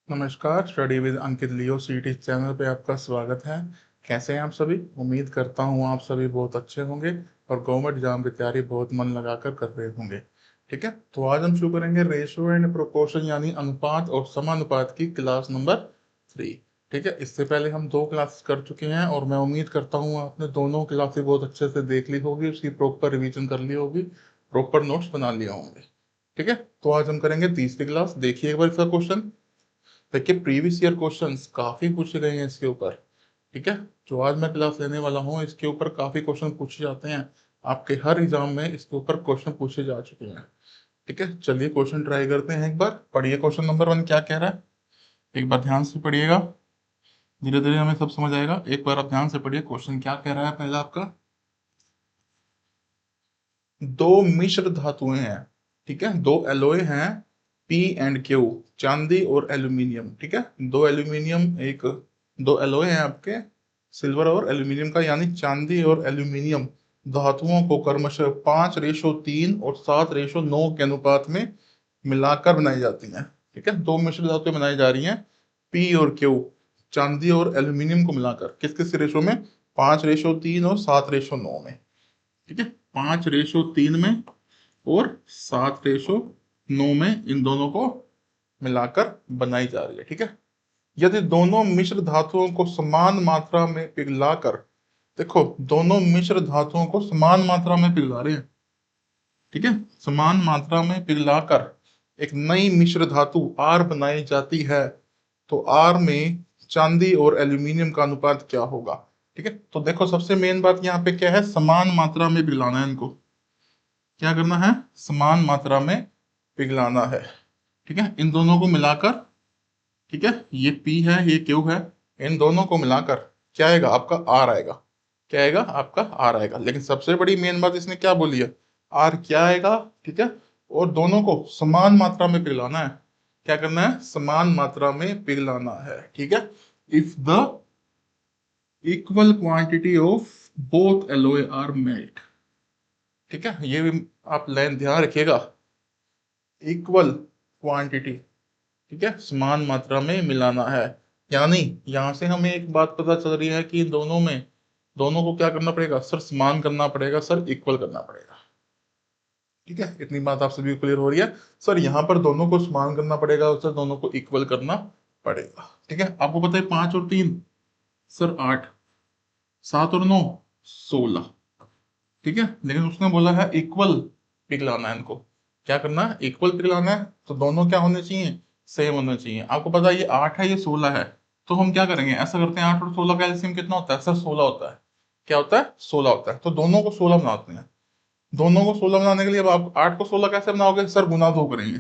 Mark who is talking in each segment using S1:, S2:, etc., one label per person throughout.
S1: नमस्कार। Study with अंकित लियो सीटी channel पे आपका स्वागत है। कैसे हैं आप सभी? उम्मीद करता हूँ आप सभी बहुत अच्छे होंगे और गवर्नमेंट एग्जाम की तैयारी बहुत मन लगाकर कर रहे होंगे। ठीक है, तो आज हम शुरू करेंगे रेशियो एंड प्रोपोर्शन यानी अनुपात और समानुपात की क्लास नंबर 3। ठीक है, इससे पहले हम 2 क्लास कर चुके हैं और मैं उम्मीद करता हूँ आपने दोनों क्लासेस बहुत अच्छे से देख ली होगी, उसकी प्रॉपर रिवीजन कर ली होगी, प्रॉपर नोट्स बना लिए होंगे। ठीक है, तो आज हम करेंगे तीसरी क्लास। देखिए एक बार इसका क्वेश्चन। देखिए प्रीवियस ईयर क्वेश्चंस काफी पूछे गए हैं इसके ऊपर। ठीक है, जो आज मैं क्लास लेने वाला हूँ इसके ऊपर काफी क्वेश्चन पूछे जाते हैं। आपके हर एग्जाम में इसके ऊपर क्वेश्चन पूछे जा चुके हैं। ठीक है, चलिए क्वेश्चन ट्राई करते हैं। एक बार पढ़िए क्वेश्चन नंबर 1 क्या कह रहा है। एक बार ध्यान से पढ़िएगा, धीरे धीरे हमें सब समझ आएगा। एक बार आप ध्यान से पढ़िए क्वेश्चन क्या कह रहा है। पहला आपका, दो मिश्र धातुएं हैं। ठीक है, दो एलोय हैं, पी एंड क्यू, चांदी और एल्यूमिनियम। ठीक है, दो एल्यूमिनियम एक दो एलोय हैं आपके, सिल्वर और एल्यूमिनियम का, यानी चांदी और एल्यूमिनियम धातुओं को क्रमशः 5:3 और 7:9 के अनुपात में मिलाकर बनाई जाती हैं। ठीक है, दो मिश्र धातुएं बनाई जा रही हैं, पी और क्यू, चांदी और एल्यूमिनियम को मिलाकर किस किस रेशो में? 5:3 और 7:9 में। ठीक है, 5:3 में और 7:9 में इन दोनों को मिलाकर बनाई जा रही है। ठीक है, यदि दोनों मिश्र धातुओं को समान मात्रा में पिघलाकर, देखो दोनों मिश्र धातुओं को समान मात्रा में पिघला रहे हैं। ठीक है, समान मात्रा में पिघलाकर एक नई मिश्र धातु आर बनाई जाती है, तो आर में चांदी और एल्यूमिनियम का अनुपात क्या होगा? ठीक है, तो देखो सबसे मेन बात यहाँ पे क्या है, समान मात्रा में पिघलाना है इनको। क्या करना है? समान मात्रा में पिघलाना है। ठीक है, इन दोनों को मिलाकर, ठीक है ये P है ये Q है, इन दोनों को मिलाकर क्या आएगा? आपका R आएगा। क्या आएगा? आपका R आएगा। लेकिन सबसे बड़ी मेन बात इसने क्या बोली है? R क्या आएगा? ठीक है, और दोनों को समान मात्रा में पिघलाना है। क्या करना है? समान मात्रा में पिघलाना है। ठीक है, if the equal quantity of both alloy are melt. ठीक है, ये भी आप लाइन ध्यान रखिएगा, इक्वल क्वांटिटी। ठीक है, समान मात्रा में मिलाना है। यानी यहां से हमें एक बात पता चल रही है कि दोनों में, दोनों को क्या करना पड़ेगा सर? समान करना पड़ेगा सर, इक्वल करना पड़ेगा। ठीक है, इतनी बात आप सभी को क्लियर हो रही है? सर यहाँ पर दोनों को समान करना पड़ेगा और सर दोनों को इक्वल करना पड़ेगा। ठीक है, आपको पता है 5 और 3 सर 8, 7 और 9 16। ठीक है, लेकिन उसने बोला है इक्वल पिघलाना है इनको। क्या करना है? इक्वल पिघलाना है, तो दोनों क्या होने चाहिए? सेम होने चाहिए। आपको पता है ये 8 है ये 16 है, तो हम क्या करेंगे? ऐसा करते हैं, 8 और 16 का एलसीएम कितना होता है सर? 16 होता है। क्या होता है? 16 होता है। तो दोनों को 16 बनाते हैं। दोनों को 16 बनाने के लिए अब आप 8 को 16 कैसे बनाओगे सर? गुना 2 करेंगे।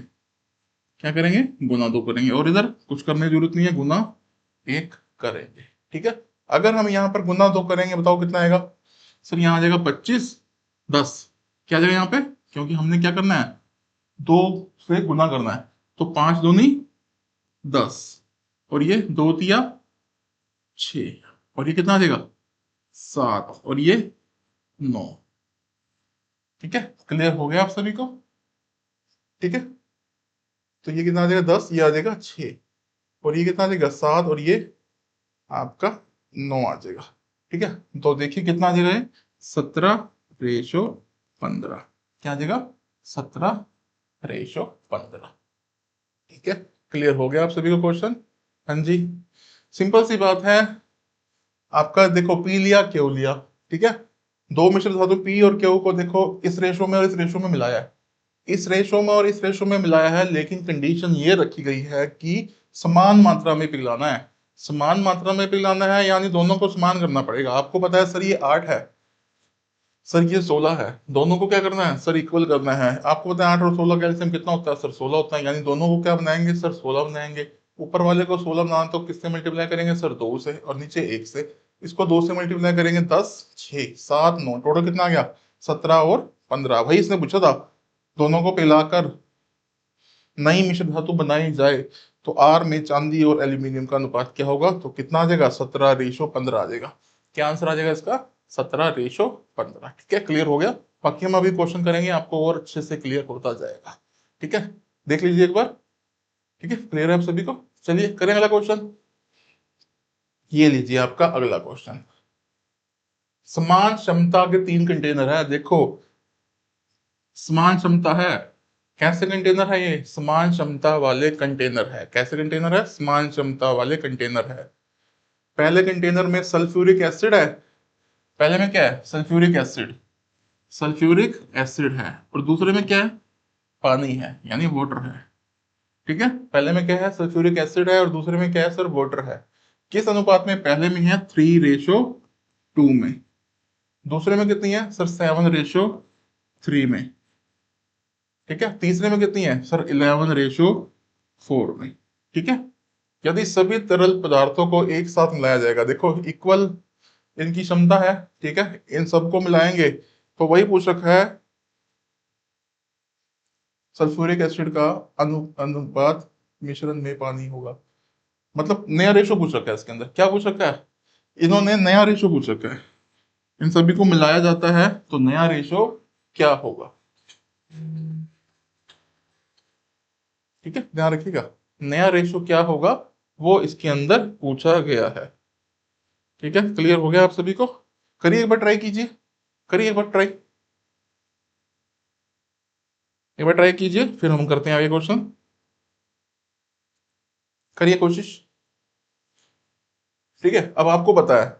S1: क्या करेंगे? गुना 2 करेंगे, और इधर कुछ करने की जरूरत नहीं है, गुना 1 करेंगे। ठीक है, अगर हम यहाँ पर गुना 2 करेंगे, बताओ कितना आएगा सर? यहाँ आ जाएगा 25 10। क्या आ जाएगा यहाँ पे? क्योंकि हमने क्या करना है? 2 से गुना करना है, तो 5 दूनी 10, और ये 2 तिया 6, और ये कितना आ जाएगा? 7, और ये 9। ठीक है, क्लियर हो गया आप सभी को? ठीक है, तो ये कितना आ जाएगा? 10, ये आ जाएगा 6, और ये कितना आ जाएगा? 7, और ये आपका 9 आ जाएगा। ठीक है, तो देखिए कितना आ जाएगा? 17:15। क्या आ जाएगा? 17:15। ठीक है, क्लियर हो गया आप सभी को क्वेश्चन? हाँ जी, सिंपल सी बात है। आपका देखो पी लिया क्यू लिया, ठीक है, दो मिश्र धातु पी और क्यू को देखो इस रेशो में और इस रेशो में मिलाया है, इस रेशो में और इस रेशो में मिलाया है, लेकिन कंडीशन ये रखी गई है कि समान मात्रा में पिघलाना है। समान मात्रा में पिघलाना है यानी दोनों को समान करना पड़ेगा। आपको पता है सर ये 8 है, सर ये 16 है, दोनों को क्या करना है सर? इक्वल करना है। आपको पता है 8 और 16 का एलसीएम कितना होता है सर? 16 होता है, यानी दोनों को क्या बनाएंगे सर? 16 बनाएंगे। ऊपर वाले को 16 बनाना तो किससे मल्टीप्लाई करेंगे सर? 2 से, और नीचे 1 से। इसको 2 से मल्टीप्लाई करेंगे 10 6 7 9, टोटल कितना आ गया? 17 और 15। भाई इसने पूछा था दोनों को पिलाकर नई मिश्र धातु बनाई जाए तो आर में चांदी और एल्यूमिनियम का अनुपात क्या होगा? तो कितना आ जाएगा? 17:15 आ जाएगा। क्या आंसर आ जाएगा इसका? 17:15। ठीक है, क्लियर हो गया? बाकी हम अभी क्वेश्चन करेंगे, आपको और अच्छे से क्लियर होता जाएगा। ठीक है, देख लीजिए एक बार। ठीक है, क्लियर है आप सभी को? चलिए करें अगला क्वेश्चन। ये लीजिए आपका अगला क्वेश्चन। समान क्षमता के 3 कंटेनर है। देखो समान क्षमता है, कैसे कंटेनर है ये? समान क्षमता वाले कंटेनर है। कैसे कंटेनर है? समान क्षमता वाले कंटेनर है। पहले कंटेनर में सल्फ्यूरिक एसिड है। पहले में क्या है? Sulphuric acid. सल्फ्यूरिक एसिड है। और दूसरे में क्या है? पानी है, यानी वाटर है। ठीक है, पहले में क्या है? सल्फ्यूरिक एसिड है और दूसरे में क्या है सर? वाटर है। किस अनुपात में? पहले में है 3:2 में। दूसरे में कितनी है सर? 7:3 में। ठीक है, तीसरे में कितनी है सर? 11:4 में। ठीक है, यदि सभी तरल पदार्थों को एक साथ मिलाया जाएगा, देखो इक्वल इनकी क्षमता है, ठीक है, इन सबको मिलाएंगे तो वही पूछ रखा है सल्फ्यूरिक एसिड का अनुपात मिश्रण में पानी होगा। मतलब नया रेशो पूछ रखा है इसके अंदर। क्या पूछ रखा है? इन्होंने नया रेशो पूछ रखा है। इन सभी को मिलाया जाता है तो नया रेशो क्या होगा? ठीक है, ध्यान रखिएगा, नया रेशो क्या होगा वो इसके अंदर पूछा गया है। ठीक है, क्लियर हो गया आप सभी को? करिए एक बार ट्राई कीजिए, करिए एक बार ट्राई, एक बार ट्राई कीजिए, फिर हम करते हैं आगे क्वेश्चन। करिए कोशिश। ठीक है, अब आपको पता है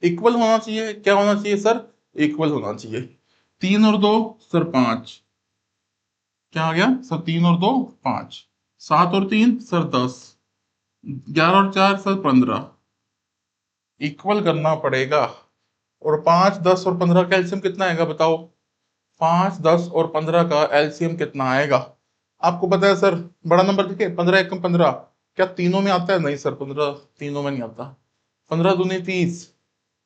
S1: इक्वल होना चाहिए। क्या होना चाहिए सर? इक्वल होना चाहिए। 3 और 2 सर 5। क्या आ गया सर? 3 और 2 5। 7 और 3 सर 10। 11 और 4 सर 15। इक्वल करना पड़ेगा। और 5, 10 और 15 का एलसीएम कितना आएगा बताओ? 5, 10 और 15 का एलसीएम कितना आएगा? आपको पता है सर, बड़ा नंबर देखिए, 15 एकम 15। क्या तीनों में आता है? नहीं सर, 15 तीनों में नहीं आता। 15 दूनी 30।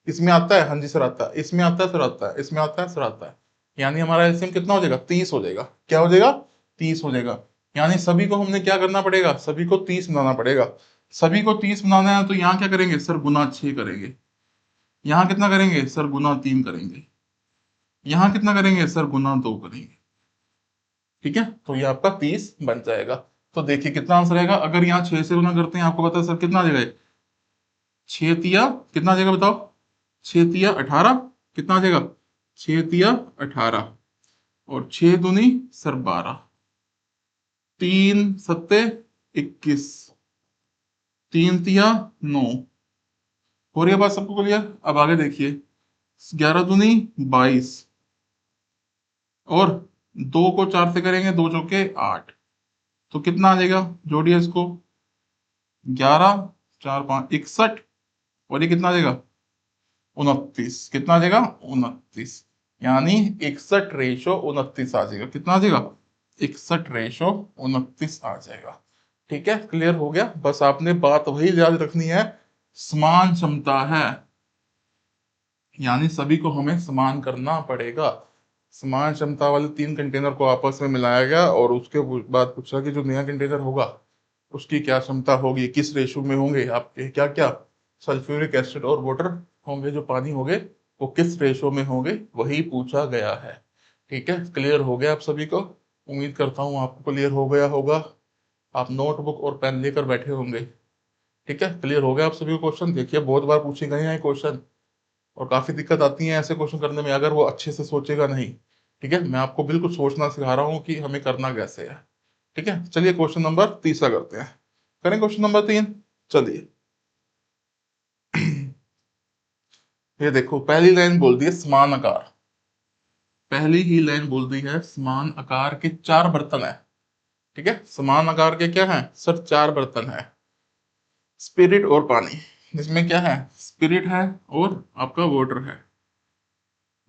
S1: इसमें आता है? हाँ जी सर आता है। इसमें आता है सर? आता है। इसमें आता है सर? आता है। यानी हमारा एलसीएम कितना हो जाएगा? 30 हो जाएगा। क्या हो जाएगा? 30 हो जाएगा। यानी सभी को हमने क्या करना पड़ेगा? सभी को 30 बनाना पड़ेगा। सभी को 30 बनाना है तो यहाँ क्या करेंगे सर? गुना 6 करेंगे। यहाँ कितना करेंगे सर? गुना 3 करेंगे। यहाँ कितना करेंगे सर? गुना 2 करेंगे। ठीक है, तो ये आपका 30 बन जाएगा। तो देखिए कितना आंसर आएगा। अगर यहाँ 6 से गुना करते हैं, आपको पता है सर कितना आ जाएगा? 6 तिया कितना आ जाएगा बताओ? 6 तिया 18। कितना आ जाएगा? 6 तिया 18। और 6 दूनी सर 12। 3 सत्ते 21। 3 तिया 9। हो रही है बात सबको क्लियर? अब आगे देखिए, 11 दूनी 22। और 2 को 4 से करेंगे, 2 चौके 8। तो कितना आ जाएगा? जोड़िए इसको। 11 4 5 61। और ये कितना आ जाएगा? 29। कितना आ जाएगा? 29। यानी 61:29 आ जाएगा। कितना आ जाएगा? 61:29 आ जाएगा। ठीक है, क्लियर हो गया? बस आपने बात वही याद रखनी है, समान क्षमता है, यानी सभी को हमें समान करना पड़ेगा। समान क्षमता वाले 3 कंटेनर को आपस में मिलाया गया और उसके बाद पूछा कि जो नया कंटेनर होगा उसकी क्या क्षमता होगी, किस रेशो में होंगे आपके, क्या क्या सल्फ्यूरिक एसिड और वाटर होंगे, जो पानी होंगे वो किस रेशो में होंगे, वही पूछा गया है। ठीक है, क्लियर हो गया आप सभी को? उम्मीद करता हूँ आपको क्लियर हो गया होगा। आप नोटबुक और पेन लेकर बैठे होंगे। ठीक है, क्लियर हो गया आप सभी को? क्वेश्चन देखिए बहुत बार पूछे गए हैं क्वेश्चन, और काफी दिक्कत आती है ऐसे क्वेश्चन करने में अगर वो अच्छे से सोचेगा नहीं। ठीक है, मैं आपको बिल्कुल सोचना सिखा रहा हूँ कि हमें करना कैसे है। ठीक है, चलिए क्वेश्चन नंबर तीसरा करते हैं। करें क्वेश्चन नंबर 3। चलिए ये देखो पहली लाइन बोल दी है समान आकार। पहली ही लाइन बोल दी है समान आकार के 4 बर्तन है। ठीक है, समान आकार के क्या है सर? 4 बर्तन है। स्पिरिट और पानी, जिसमें क्या है? स्पिरिट है और आपका वाटर है,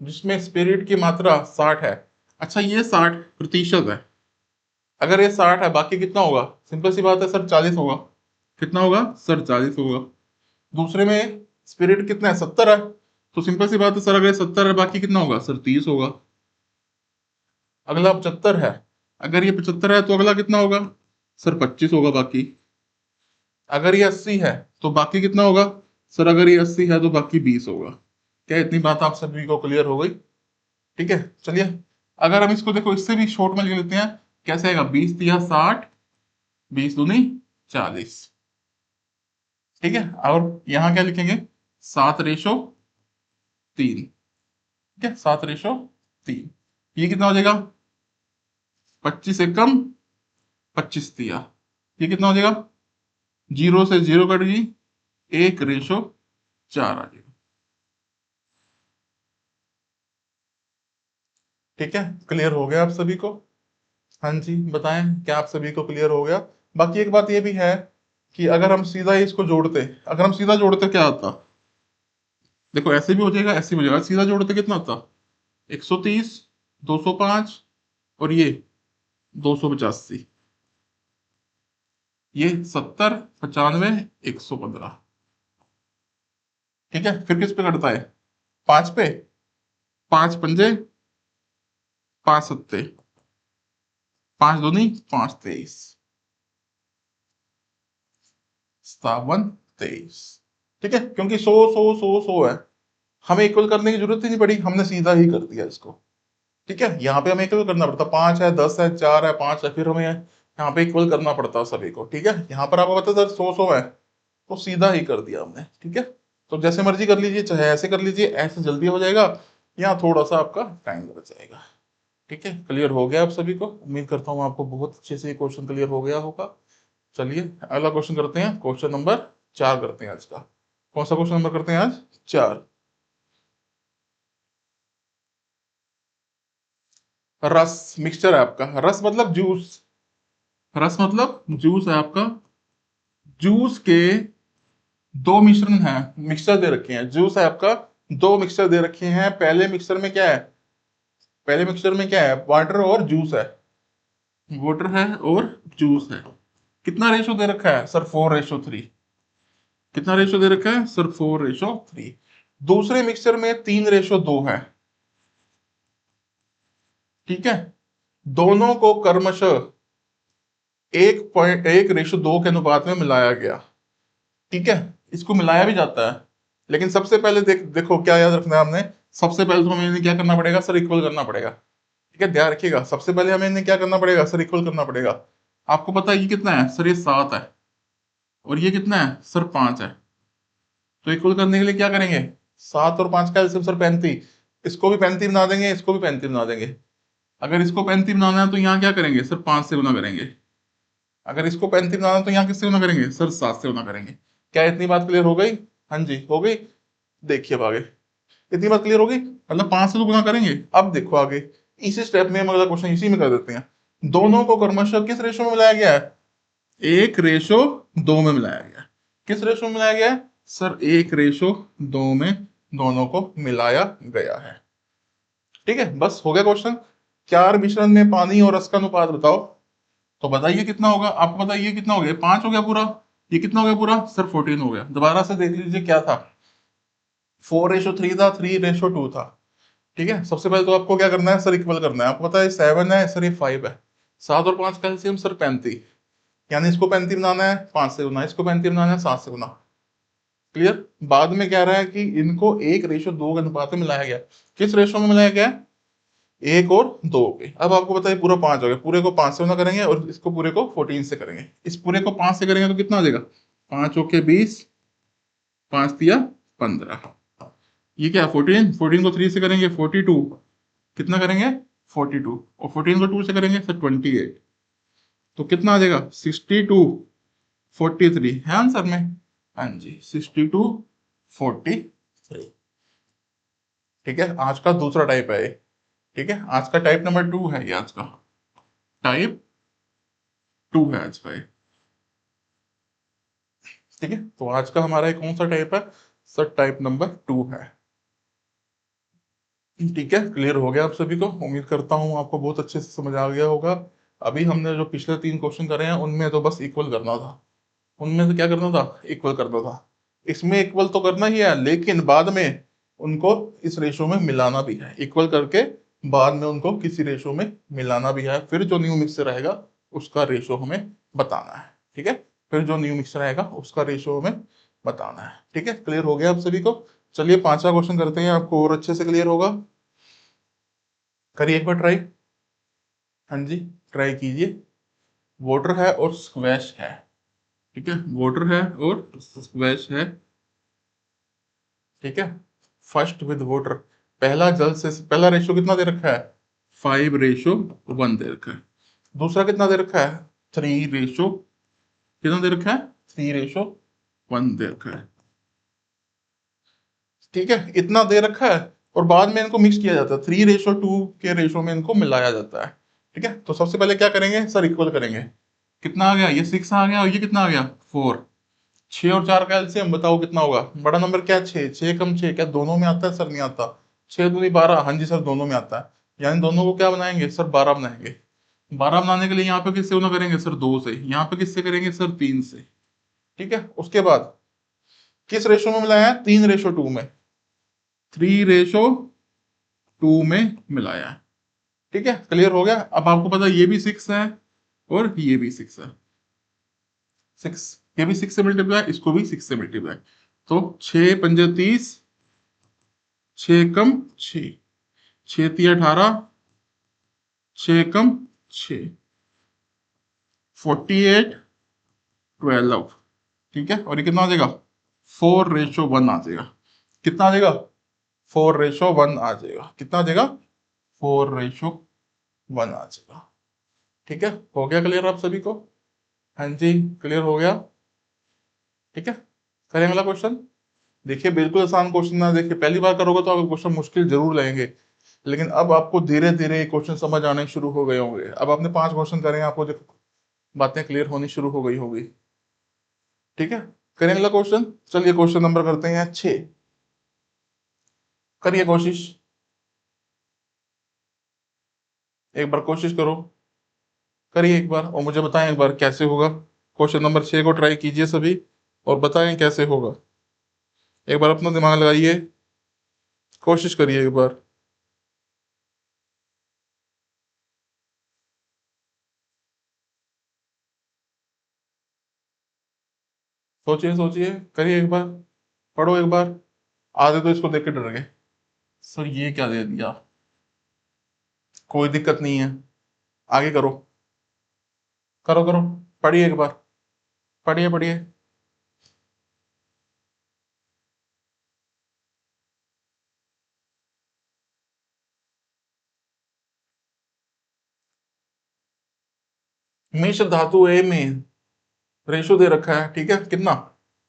S1: जिसमें स्पिरिट की मात्रा 60 है। अच्छा, ये 60% है। अगर ये 60 है, बाकी कितना होगा? सिंपल सी बात है सर, 40 होगा। कितना होगा सर? 40 होगा। दूसरे में स्पिरिट कितना है? 70 है। तो सिंपल सी बात है सर, अगर ये 70 है, बाकी कितना होगा सर? 30 होगा। अगला 75 है। अगर ये 75 है तो अगला कितना होगा सर? 25 होगा बाकी। अगर ये 80 है तो बाकी कितना होगा सर? अगर ये 80 है तो बाकी 20 होगा। क्या इतनी बात आप सभी को क्लियर हो गई? ठीक है, चलिए अगर हम इसको देखो इससे भी शॉर्ट में लिख लेते हैं। कैसे आएगा? 20 तिया 60, 20 दूनी 40। ठीक है, और यहाँ क्या लिखेंगे, 7:3। ठीक है, 7:3। ये कितना हो जाएगा, 25 एकम 25 दिया। ये कितना हो जाएगा, 0 से 0 कट गई, 1:4 आ जाएगा। ठीक है, क्लियर हो गया आप सभी को। हाँ जी, बताएं क्या आप सभी को क्लियर हो गया। बाकी एक बात ये भी है कि अगर हम सीधा इसको जोड़ते, अगर हम सीधा जोड़ते क्या आता, देखो ऐसे भी हो जाएगा ऐसे भी हो जाएगा, सीधा जोड़ते कितना आता, 130, 205 और ये 285, ये 70, 95, 115। ठीक है, फिर किस पे कटता है, 5 पे, 5 पंजे, 5 सत्ते, 5 दूनी 5 23, 57 23। ठीक है, क्योंकि 100 100 100 100 है, हमें इक्वल करने की जरूरत ही नहीं पड़ी, हमने सीधा ही कर दिया इसको। ठीक है, यहाँ पे हमें इक्वल करना पड़ता, 5 है, 10 है, 4 है, 5 है, फिर हमें यहाँ पे इक्वल करना पड़ता सभी को। ठीक है, यहाँ पर आपको पता सर 100 100 है, तो सीधा ही कर दिया हमने। ठीक है, तो जैसे मर्जी कर लीजिए, चाहे ऐसे कर लीजिए, ऐसे जल्दी हो जाएगा, यहाँ थोड़ा सा आपका टाइम लग जाएगा। ठीक है, क्लियर हो गया आप सभी को, उम्मीद करता हूँ आपको बहुत अच्छे से क्वेश्चन क्लियर हो गया होगा। चलिए अगला क्वेश्चन करते हैं, क्वेश्चन नंबर 4 करते हैं आज का। कौन सा क्वेश्चन नंबर करते हैं आज, 4। रस मिक्सचर है आपका, रस मतलब जूस, रस मतलब जूस है आपका। जूस के दो मिश्रण है, मिक्सचर दे रखे हैं, जूस है आपका, दो मिक्सचर दे रखे हैं। पहले मिक्सचर में क्या है, पहले मिक्सचर में क्या है, वाटर और जूस है, वाटर है और जूस है। कितना रेशो दे रखा है सर, 4:3। कितना रेशो दे रखा है सर, 4:3। दूसरे मिक्सचर में 3:2 है। ठीक है, दोनों को क्रमशः 1:1:2 के अनुपात में मिलाया गया। ठीक है, इसको मिलाया भी जाता है, लेकिन सबसे पहले देखो क्या याद रखना है हमने, सबसे पहले तो हमें इन्हें क्या करना पड़ेगा सर, इक्वल करना पड़ेगा। ठीक है, ध्यान रखिएगा, सबसे पहले हमें इन्हें क्या करना पड़ेगा सर, इक्वल करना पड़ेगा। आपको पता है ये कितना है सर, ये 7 है, और ये कितना है सर, 5 है। तो इक्वल करने के लिए क्या करेंगे, 7 और 5 का एलसीएम सर 35, इसको भी 35 बना देंगे, इसको भी 35 बना देंगे। अगर इसको 35 बनाना है तो यहाँ क्या करेंगे सर, 5 से गुना करेंगे। अगर इसको 35 बनाना है तो यहाँ किससे गुना करेंगे सर, 7 से गुना करेंगे। क्या इतनी बात क्लियर हो गई, हाँ जी हो गई। देखिए अब आगे, इतनी बात क्लियर होगी, मतलब 5 से तो गुना करेंगे। अब देखो आगे, इसी स्टेप में हम अगला क्वेश्चन इसी में कर देते हैं। दोनों को क्रमशः किस रेशो में मिलाया गया है, 1:2 में मिलाया गया है। किस रेशो में मिलाया गया है सर, 1:2 में दोनों को मिलाया गया है। ठीक है, बस हो गया क्वेश्चन। 4 मिश्रण में पानी और रस का अनुपात बताओ। तो बताइए कितना होगा, आपको बताइए कितना हो गया, 5 हो गया पूरा, ये कितना हो गया पूरा सर, 14 हो गया। दोबारा से देख लीजिए क्या था, 4:3 था, 3:2 था। ठीक है, सबसे पहले तो आपको क्या करना है सर, इक्वल करना है। आपको पता है 7 है सर, ये 5 है, 7 और 5 का एलसीएम सर 35, यानी इसको 35 बनाना है 5 से गुना, इसको 35 बनाना है 7 से गुना। क्लियर, बाद में कह रहा है कि इनको 1:2 के अनुपात में मिलाया गया। किस रेशो में मिलाया गया, 1 और 2 के। अब आपको पता है पूरा 5 हो गया, पूरे को 5 से गुना करेंगे और इसको पूरे को 14 से करेंगे। इस पूरे को 5 से करेंगे तो कितना हो जाएगा, 5 × 20, 5 × 15। ये क्या 14, 14 को 3 से करेंगे 42, कितना करेंगे 42, और 14 को 2 से करेंगे सर 28। तो कितना आ जाएगा 62 43 है आंसर में, हाँ जी 62 43। ठीक है, आज का दूसरा टाइप है ये। ठीक है, आज का टाइप नंबर 2 है ये, आज का टाइप 2 है आज का ये। ठीक है, तो आज का हमारा ये कौन सा टाइप है सर, टाइप नंबर 2 है। ठीक है, क्लियर हो गया आप सभी को, उम्मीद करता हूँ आपको बहुत अच्छे से समझ आ गया होगा। अभी हमने जो पिछले 3 क्वेश्चन करे हैं उनमें तो बस इक्वल करना था, उनमें से क्या करना था, इक्वल करना था। इसमें इक्वल तो करना ही है, लेकिन बाद में उनको इस रेशो में मिलाना भी है, इक्वल करके बाद में उनको किसी रेशो में मिलाना भी है। फिर जो न्यू मिक्सर रहेगा उसका रेशो हमें बताना है। ठीक है, फिर जो न्यू मिक्सर आएगा उसका रेशो हमें बताना है। ठीक है, क्लियर हो गया आप सभी को। चलिए 5वां क्वेश्चन करते हैं, आपको और अच्छे से क्लियर होगा। करिए एक बार ट्राई, हाँ जी ट्राई कीजिए। वाटर है और स्क्वैश है। ठीक है, वाटर है और वेज है। ठीक है, फर्स्ट विद वाटर, पहला जल से, पहला रेशो कितना दे रखा है, 5:1 दे रखा है। दूसरा कितना दे रखा है, 3 कितना दे रखा है, 3:1 दे रखा है। ठीक है, इतना दे रखा है और बाद में इनको मिक्स किया जाता है, 3:2 के रेशो में इनको मिलाया जाता है। ठीक है, तो सबसे पहले क्या करेंगे सर, इक्वल करेंगे। कितना आ गया, ये 6 आ गया और ये कितना आ गया, 4। 6 और 4 का एलसीएम बताओ कितना होगा, बड़ा नंबर क्या है, 6, 6 कम 6 क्या दोनों में आता है, सर नहीं आता। 6 दूनी 12, हाँ जी सर दोनों में आता है, यानी दोनों को क्या बनाएंगे सर, 12 बनाएंगे। 12 बनाने के लिए यहाँ पे किससे गुना करेंगे सर, 2 से, यहाँ पे किससे करेंगे सर, 3 से। ठीक है, उसके बाद किस रेशो में मिलाया है, 3:2 में, 3:2 में मिलाया है। ठीक है, क्लियर हो गया। अब आपको पता है ये भी 6 है और ये भी 6 है, 6, ये भी 6 से मल्टीप्लाई, इसको भी 6 से मल्टीप्लाई। तो 6×5 = 30, 6 कम 6, 6×3 = 18, 6 कम 6, 48:12। ठीक है, और ये कितना आ जाएगा, 4:1 आ जाएगा। कितना आ जाएगा, 4:1 आ जाएगा। कितना आ जाएगा, 4:1 आ जाएगा। ठीक है, हो गया क्लियर आप सभी को, हाँ जी क्लियर हो गया। ठीक है, करें अगला क्वेश्चन। देखिए बिल्कुल आसान क्वेश्चन ना, देखिए पहली बार करोगे तो आपको क्वेश्चन मुश्किल जरूर लगेंगे, लेकिन अब आपको धीरे धीरे क्वेश्चन समझ आने शुरू हो गए होंगे। अब आपने 5 क्वेश्चन करें, आपको देखो बातें क्लियर होनी शुरू हो गई होगी। ठीक है, करें अगला क्वेश्चन। चलिए क्वेश्चन नंबर करते हैं 6, करिए कोशिश, एक बार कोशिश करो, करिए एक बार और मुझे बताएं एक बार कैसे होगा। क्वेश्चन नंबर 6 को ट्राई कीजिए सभी और बताएं कैसे होगा। एक बार अपना दिमाग लगाइए, कोशिश करिए एक बार। सोचिए सोचिए, करिए एक बार, पढ़ो एक बार। आधे तो इसको देख के डर गए, सर ये क्या दे दिया, कोई दिक्कत नहीं है, आगे करो, करो करो, पढ़िए एक बार, पढ़िए पढ़िए। मिश्र धातु ए में रेशो दे रखा है, ठीक है कितना,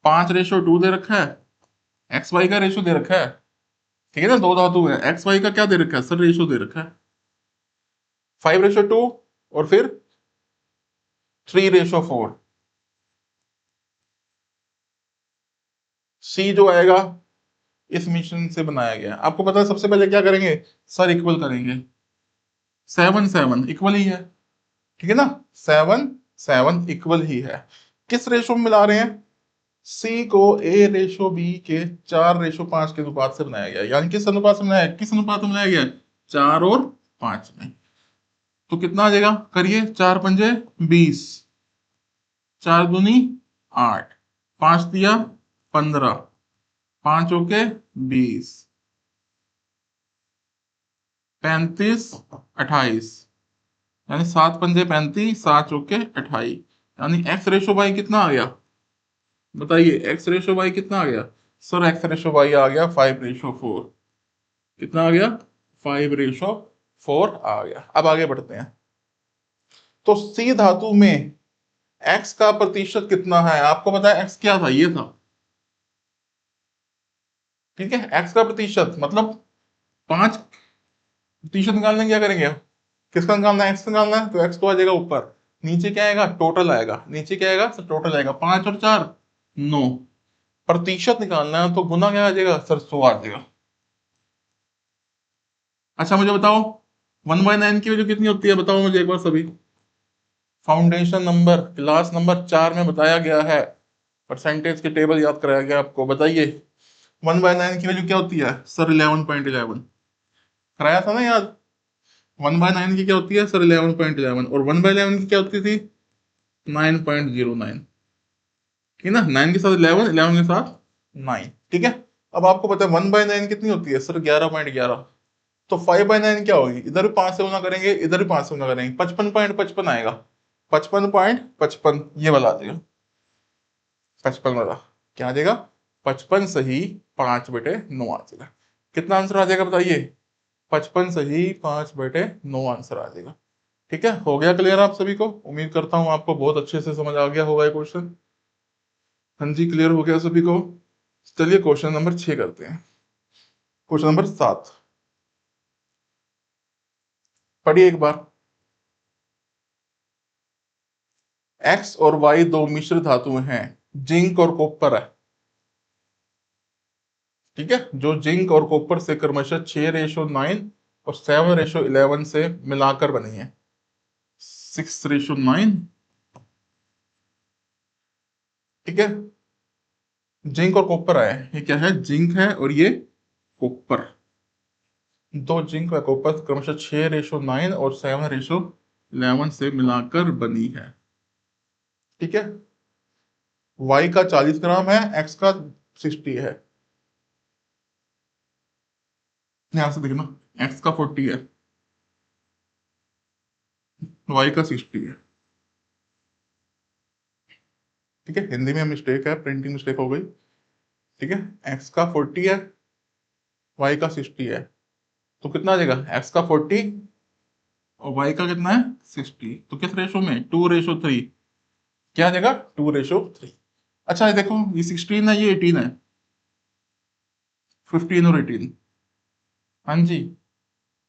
S1: 5:2 दे रखा है, एक्स वाई का रेशो दे रखा है। ठीक है ना, दो धातु है, एक्स वाई का क्या दे रखा है सर, रेशो दे रखा है 5:2 और फिर 3:4। सी जो आएगा इस मिश्रण से बनाया गया है। आपको पता है सबसे पहले क्या करेंगे सर, इक्वल करेंगे, 7 7 इक्वल ही है। ठीक है ना, 7 7 इक्वल ही है। किस रेशो में मिला रहे हैं, सी को A:B के 4:5 के अनुपात से बनाया गया है। यानी किस अनुपात से बनाया है, किस अनुपात में बनाया गया है, 4 और 5 में। तो कितना आ जाएगा, करिए, 4×5 = 20, 4×2 = 8, 5×3 = 15, 5×4 = 20, 35 28, यानी 7×5 = 35, 7×4 = 28, यानी एक्स रेशो वाई कितना आ गया, बताइए एक्स रेशो वाई कितना आ गया सर, एक्स रेशो वाई आ गया 5:4। कितना आ गया, 5:4 आ गया। अब आगे बढ़ते हैं, तो सी धातु में एक्स का प्रतिशत कितना है, आपको पता है एक्स क्या था, ये था। ठीक है, एक्स का प्रतिशत मतलब 5% निकालने क्या करेंगे, किसका निकालना है, एक्स का निकालना है, तो एक्स तो आ जाएगा ऊपर, नीचे क्या आएगा, टोटल आएगा, नीचे क्या आएगा सर, टोटल आएगा, 5 और 4 9। प्रतिशत निकालना है तो गुना क्या आ जाएगा सर, 100 आ जाएगा। अच्छा मुझे बताओ 1/9 की वैल्यू कितनी होती है, बताओ मुझे एक बार सभी। फाउंडेशन नंबर क्लास नंबर 4 में बताया गया है, परसेंटेज के टेबल याद कराया गया आपको, बताइए 1/9 की वैल्यू क्या होती है सर, 11.11 कराया था ना याद। 1/9 की क्या होती है सर, 11.11, और 1/11 की क्या होती थी, 9.09। ठीक है ना, 9 के साथ 11, 11 के साथ 9। ठीक है, अब आपको पता है 1/9 कितनी होती है सर, 11.11। तो 5/9 क्या होगी, इधर भी 5 से गुना करेंगे, इधर भी 5 से गुना करेंगे, 55.55 आएगा, 55.55 ये वाला आ जाएगा। 55 वाला क्या आ जाएगा? 55 सही 5/9 आ जाएगा। कितना आंसर आ जाएगा बताइए? 55 सही 5/9 आंसर आ जाएगा। ठीक है, हो गया क्लियर आप सभी को? उम्मीद करता हूँ आपको बहुत अच्छे से समझ आ गया होगा ये क्वेश्चन। हाँ जी, क्लियर हो गया सभी को? चलिए क्वेश्चन नंबर 6 करते हैं। क्वेश्चन नंबर 7 पढ़िए एक बार। एक्स और वाई दो मिश्र धातुएं हैं, जिंक और कॉपर है। ठीक है, जो जिंक और कॉपर से क्रमशः 6:9 और 7:11 से मिलाकर बनी है। 6:9। ठीक है, जिंक और कॉपर है, ये क्या है? जिंक है और ये कॉपर। दो जिंक व कॉपर क्रमशः 6:9 और 7:11 से मिलाकर बनी है। ठीक है, वाई का 40 ग्राम है, एक्स का 60 है। ध्यान से देखना, एक्स का 40 है, वाई का 60 है। ठीक है, हिंदी में मिस्टेक है, प्रिंटिंग मिस्टेक हो गई। ठीक है, एक्स का 40 है, वाई का 60 है। तो कितना आ जाएगा? एक्स का 40 और वाई का कितना है? 60। तो किस रेशो में? 2:3। क्या आ जाएगा? 2:3। अच्छा, ये देखो, ये 16 है, ये 18 है। 15 और 18। हाँ जी,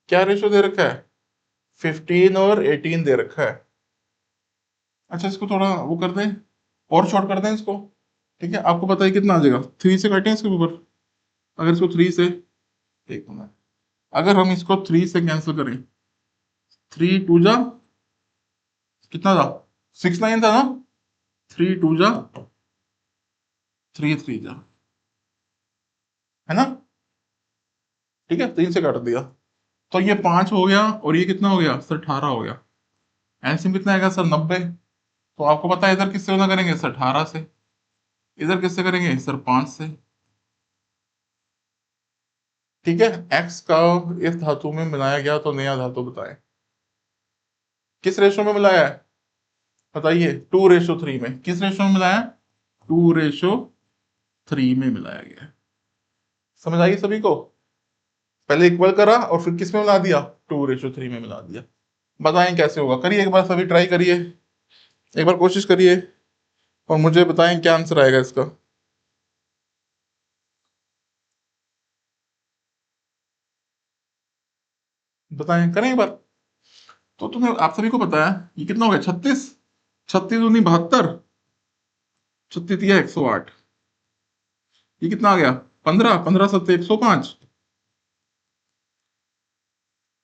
S1: क्या रेशो दे रखा है? 15 और 18 दे रखा है। अच्छा, इसको थोड़ा वो कर दें, और शॉर्ट कर दें इसको। ठीक है, आपको पता है कितना आ जाएगा? 3 से काटें इसके ऊपर। अगर इसको 3 से, एक मिनट, अगर हम इसको 3 से कैंसिल करें, 3 2 जा कितना था? 6 9 था ना? 3 2 जा 3 3 जा, है ना? ठीक है, 3 से काट दिया तो ये 5 हो गया, और ये कितना हो गया सर? 18 हो गया। एलसीएम कितना आएगा सर? 90। तो आपको पता है इधर किससे गुना करेंगे सर? 18 से। इधर किससे करेंगे सर? 5 से। ठीक है, एक्स का इस धातु में मिलाया गया तो नया धातु बताएं। किस रेशो में मिलाया है बताइए? 2:3 में। किस रेशो में मिलाया? 2:3 में मिलाया गया है। समझ आई सभी को? पहले इक्वल करा और फिर किस में मिला दिया? 2:3 में मिला दिया। बताएं कैसे होगा? करिए एक बार, सभी ट्राई करिए, एक बार कोशिश करिए और मुझे बताएं क्या आंसर आएगा इसका। बताएं, करें एक बार। तो तुम्हें, आप सभी को पता है ये कितना हो गया? 36। 36 दूनी 72, 36 या 108। ये कितना आ गया? 15। 15 7 105।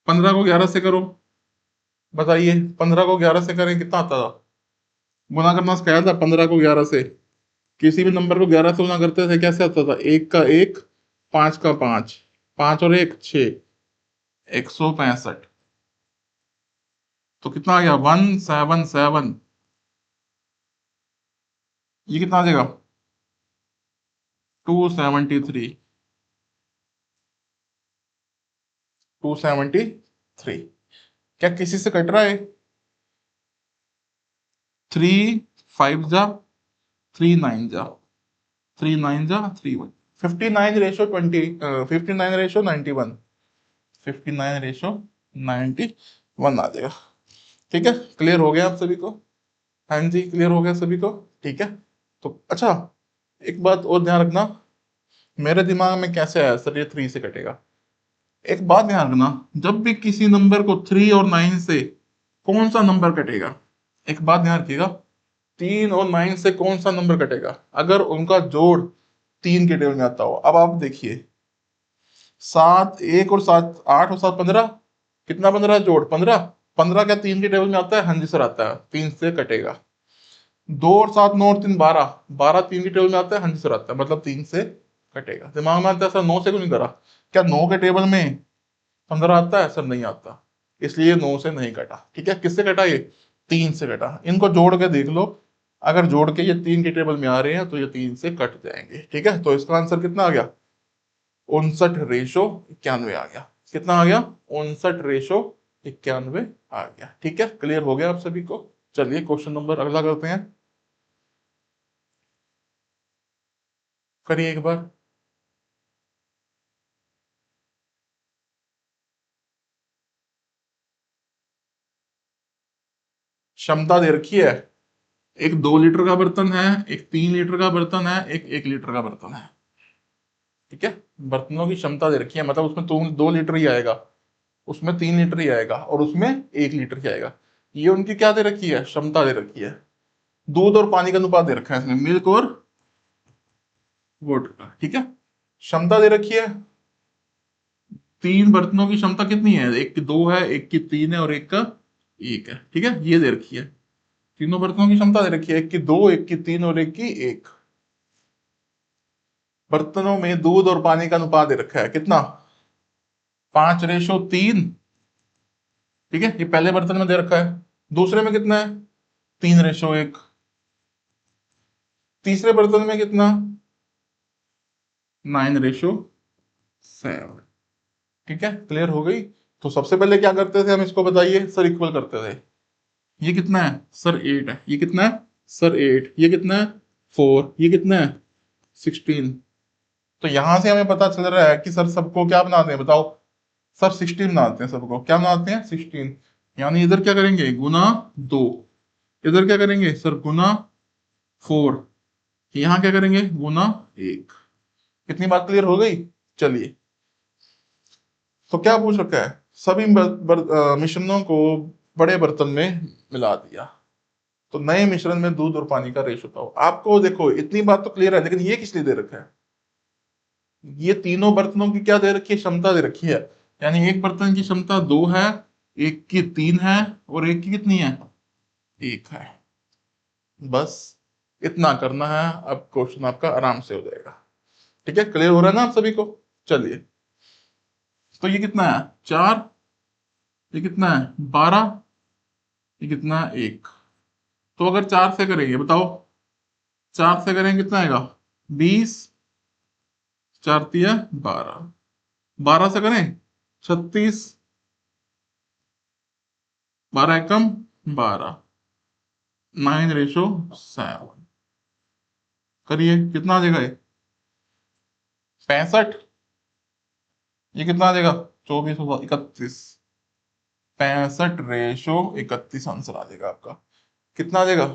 S1: 15 को 11 से करो, बताइए 15 को 11 से करें कितना आता था? गुना करना सिखाया था 15 को 11 से। किसी भी नंबर को 11 से गुना करते थे, कैसे आता था? 1 का 1, 5 का 5, 5 और 1 6, 165। तो कितना आ गया? 177। ये कितना आ जाएगा? 273। 273। क्या किसी से कट रहा है? 3 5 जा 3 9 जा 3 9 जा 3 1। 59:20, 59:91। 59:91 आ जाएगा। ठीक है, क्लियर हो गया आप सभी को? हाँ जी, क्लियर हो गया सभी को? ठीक है। तो अच्छा, एक बात और ध्यान रखना, मेरे दिमाग में कैसे आया सर ये 3 से कटेगा। एक बात ध्यान रखना, जब भी किसी नंबर को 3 और 9 से कौन सा नंबर कटेगा, एक बात ध्यान रखिएगा, 3 और 9 से कौन सा नंबर कटेगा अगर उनका जोड़ 3 के टेबल में आता हो। अब आप देखिए, 8 और 7 15। कितना 15? जोड़ 15। 15 क्या 3 के टेबल में आता है? हाँ जी सर आता है, 3 से कटेगा। 2 और 7 9 और 3 12। 12 3 के टेबल में आता है? हाँ जी सर आता है, मतलब 3 से कटेगा। दिमाग में आता है सर 9 से क्यों नहीं करा? क्या 9 के टेबल में 15 आता है? सर नहीं आता, इसलिए 9 से नहीं कटा। ठीक है, किससे कटा? ये 3 से कटा। इनको जोड़ के देख लो, अगर जोड़ के ये 3 के टेबल में आ रहे हैं तो ये 3 से कट जाएंगे। ठीक है, तो इसका आंसर कितना आ गया? 59:91 आ गया। कितना आ गया? 59:91 आ गया। ठीक है, क्लियर हो गया आप सभी को? चलिए क्वेश्चन नंबर अगला करते हैं। करिए एक बार। क्षमता दे रखी है, एक 2 लीटर का बर्तन है, एक 3 लीटर का बर्तन है, एक 1 लीटर का बर्तन है। ठीक है, बर्तनों की क्षमता दे रखी है, मतलब उसमें 2 लीटर ही आएगा, उसमें 3 लीटर ही आएगा और उसमें 1 लीटर ही आएगा। ये उनकी क्या दे रखी है, क्षमता दे रखी है। दूध और पानी का अनुपात दे रखा है इसमें, मिल्क और वाटर का। ठीक है, क्षमता दे रखी है। तीन बर्तनों की क्षमता कितनी है, एक की 2 है, एक की 3 है और एक का 1 है। ठीक है, ये दे रखी है। तीनों बर्तनों की क्षमता दे रखी है, एक की 2, एक की 3 और एक की 1। बर्तनों में दूध और पानी का अनुपात दे रखा है कितना, 5:3। ठीक है, ये पहले बर्तन में दे रखा है। दूसरे में कितना है, 3:1। तीसरे बर्तन में कितना, 9:7। ठीक है, क्लियर हो गई। तो सबसे पहले क्या करते थे हम, इसको बताइए सर, इक्वल करते थे। ये कितना है सर, 8 है। ये कितना है सर, 8। ये कितना है, 4। ये कितना है, 16। तो यहां से हमें पता चल रहा है कि सर सबको क्या बनाते हैं, बताओ। सर 16 बनाते हैं, सबको क्या बनाते हैं, 16। यानी इधर क्या करेंगे, गुना 2। इधर क्या करेंगे सर, गुना 4। यहाँ क्या करेंगे, गुना 1। कितनी बात क्लियर हो गई। चलिए, तो क्या पूछ रखा है, सभी मिश्रणों को बड़े बर्तन में मिला दिया, तो नए मिश्रण में दूध और पानी का रेशो बताओ। आपको देखो इतनी बात तो क्लियर है, लेकिन ये किस लिए दे रखा है, ये तीनों बर्तनों की क्या दे रखी है, क्षमता दे रखी है। यानी एक बर्तन की क्षमता 2 है, एक की 3 है और एक की कितनी है, 1 है। बस इतना करना है, अब क्वेश्चन आपका आराम से हो जाएगा। ठीक है, क्लियर हो रहा है ना आप सभी को। चलिए, तो ये कितना है, 4। ये कितना है, 12। ये कितना है, 1। तो अगर 4 से करेंगे बताओ, 4 से करेंगे कितना आएगा, 20। 4 तिया 12। 12 से करें 36। 12 एकम 12। 9:7। करिए, कितना आ जाएगा ये, 65। ये कितना आ जाएगा, 24/31। 65:31 आंसर आ जाएगा आपका। कितना आ जाएगा,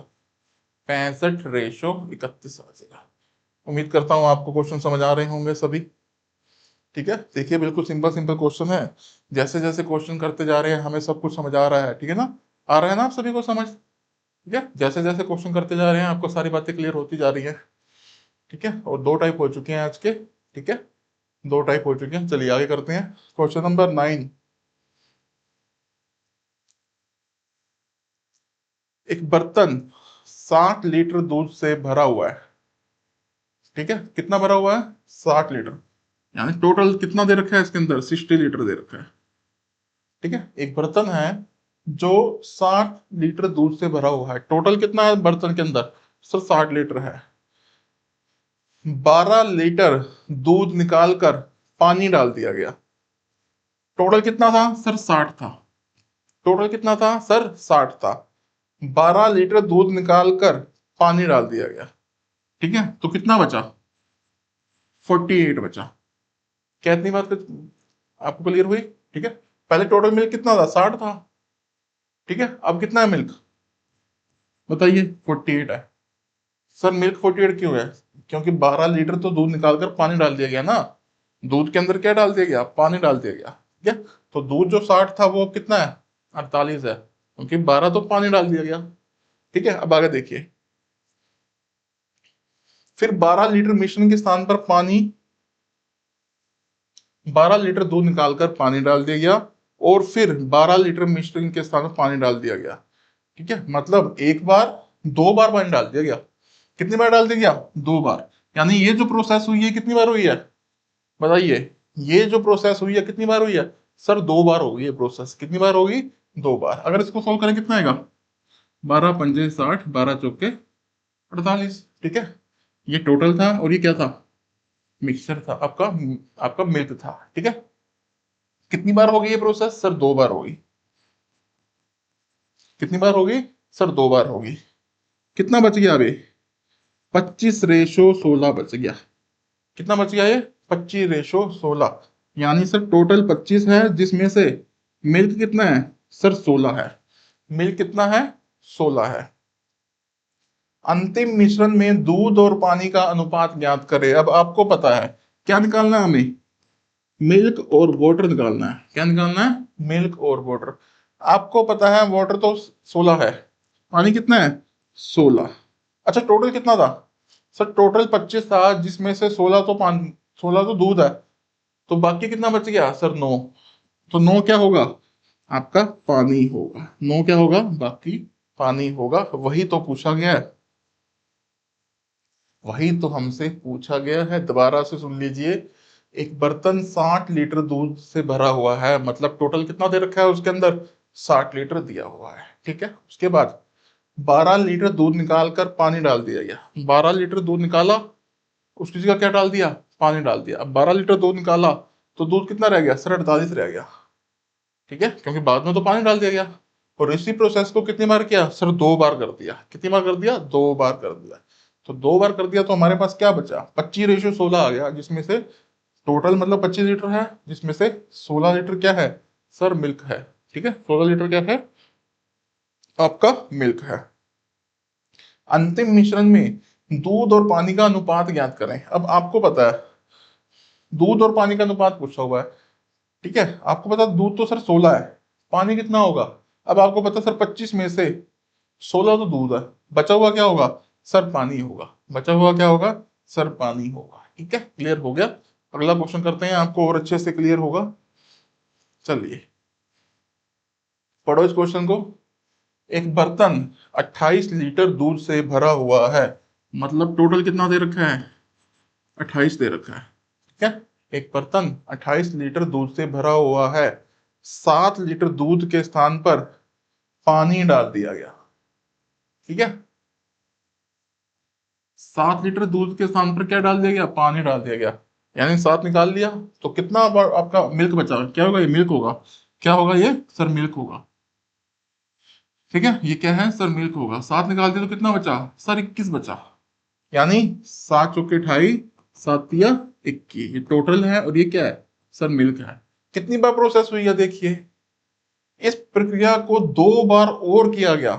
S1: 65:31 आ जाएगा। उम्मीद करता हूँ आपको क्वेश्चन समझ आ रहे होंगे सभी। ठीक है, देखिए बिल्कुल सिंपल सिंपल क्वेश्चन है। जैसे जैसे क्वेश्चन करते जा रहे हैं हमें सब कुछ समझ आ रहा है। ठीक है ना, आ रहा है ना आप सभी को समझ। ठीक है, जैसे जैसे क्वेश्चन करते जा रहे हैं आपको सारी बातें क्लियर होती जा रही है। ठीक है, और 2 टाइप हो चुके हैं आज के। ठीक है, 2 टाइप हो चुके हैं। चलिए आगे करते हैं, क्वेश्चन नंबर 9। एक बर्तन 60 लीटर दूध से भरा हुआ है। ठीक है, कितना भरा हुआ है, 60 लीटर। यानी टोटल कितना दे रखा है इसके अंदर, 60 लीटर दे रखा है। ठीक है, एक बर्तन है जो 60 लीटर दूध से भरा हुआ है। टोटल कितना है बर्तन के अंदर, सर 60 लीटर है। 12 लीटर दूध निकाल कर पानी डाल दिया गया। टोटल कितना था सर, 60 था। टोटल कितना था सर, 60 था। 12 लीटर दूध निकाल कर पानी डाल दिया गया। ठीक है, तो कितना बचा, 48 बचा। क्या इतनी बात आपको क्लियर हुई। ठीक है, पहले टोटल मिल्क कितना था, 60 था। ठीक है, अब कितना है मिल्क, बताइए, 48 है। सर मिल्क 48 क्यों है, क्योंकि 12 लीटर तो दूध निकाल कर पानी डाल दिया गया ना। दूध के अंदर क्या डाल दिया गया, पानी डाल दिया गया। ठीक है, तो दूध जो 60 था वो कितना है, 48 है, क्योंकि 12 तो पानी डाल दिया गया। ठीक है, अब आगे देखिए, फिर 12 लीटर मिश्रण के स्थान पर पानी, 12 लीटर दूध निकालकर पानी डाल दिया गया और फिर 12 लीटर मिश्रण के स्थान पर पानी डाल दिया गया। ठीक है, मतलब एक बार, 2 बार पानी डाल दिया गया। कितनी बार डाल दिया गया, 2 बार। यानी ये जो प्रोसेस हुई है कितनी बार हुई है, बताइए। ये जो प्रोसेस हुई है कितनी बार हुई है, सर 2 बार हो गई है प्रोसेस। कितनी बार होगी, 2 बार। अगर इसको सोल्व करें कितना आएगा, 12 पंजे 60, 12 चौके 48। ठीक है, ये टोटल था और ये क्या था, मिक्सचर था आपका, आपका मिल्क था। ठीक है, कितनी बार हो गई ये प्रोसेस, सर 2 बार होगी। कितनी बार होगी, सर 2 बार होगी। कितना बच गया अभी, 25:16 बच गया। कितना बच गया ये 25:16, यानी सर टोटल 25 है, जिसमें से मिल्क कितना है सर 16 है। मिल्क कितना है 16 है। अंतिम मिश्रण में दूध और पानी का अनुपात ज्ञात करें। अब आपको पता है क्या निकालना है हमें, मिल्क और वाटर निकालना है। क्या निकालना है, मिल्क और वाटर। आपको पता है वाटर तो 16 है, पानी कितना है 16। अच्छा टोटल कितना था सर, टोटल 25 था, जिसमें से 16 तो पानी, 16 तो दूध है, तो बाकी कितना बच गया सर 9। तो 9 क्या होगा आपका पानी होगा। 9 क्या होगा बाकी पानी होगा। वही तो पूछा गया है, वही तो हमसे पूछा गया है। दोबारा से सुन लीजिए, एक बर्तन 60 लीटर दूध से भरा हुआ है, मतलब टोटल कितना दे रखा है उसके अंदर 60 लीटर दिया हुआ है। ठीक है, उसके बाद 12 लीटर दूध निकाल कर पानी डाल दिया गया। 12 लीटर दूध निकाला, उसकी जगह क्या डाल दिया, पानी डाल दिया। अब 12 लीटर दूध निकाला तो दूध कितना रह गया सर 48 रह गया। ठीक है, क्योंकि बाद में तो पानी डाल दिया गया। और इसी प्रोसेस को कितनी बार किया सर, 2 बार कर दिया। कितनी बार कर दिया, 2 बार कर दिया। तो 2 बार कर दिया तो हमारे पास क्या बचा, 25:16 आ गया, जिसमें से टोटल मतलब 25 लीटर है, जिसमें से 16 लीटर क्या है सर मिल्क है। ठीक है, 16 लीटर क्या है आपका मिल्क है। अंतिम मिश्रण में दूध और पानी का अनुपात ज्ञात करें। अब आपको पता है दूध और पानी का अनुपात पूछा हुआ है। ठीक है, आपको पता दूध तो सर 16 है, पानी कितना होगा। अब आपको पता सर 25 में से 16 तो दूध है, बचा हुआ क्या होगा सर पानी होगा। बचा हुआ क्या होगा सर पानी होगा। ठीक है, क्लियर हो गया। अगला क्वेश्चन करते हैं, आपको और अच्छे से क्लियर होगा। चलिए पढ़ो इस क्वेश्चन को। एक बर्तन 28 लीटर दूध से भरा हुआ है, मतलब टोटल कितना दे रखा है 28 दे रखा है। ठीक है, एक बर्तन 28 लीटर दूध से भरा हुआ है, 7 लीटर दूध के स्थान पर पानी डाल दिया गया। ठीक है, 7 लीटर दूध के स्थान पर क्या डाल दिया गया, पानी डाल दिया गया, यानी 7 निकाल लिया। तो कितना आपका मिल्क बचा, क्या होगा ये मिल्क होगा। क्या होगा ये सर मिल्क होगा। ठीक है, ये क्या है सर मिल्क होगा। 7 निकाल दिया तो कितना बचा सर 21 बचा, यानी 7 चौके 28, 7 तिया 21, ये टोटल है और ये क्या है सर मिल्क है। कितनी बार प्रोसेस हुई है देखिए, इस प्रक्रिया को 2 बार और किया गया।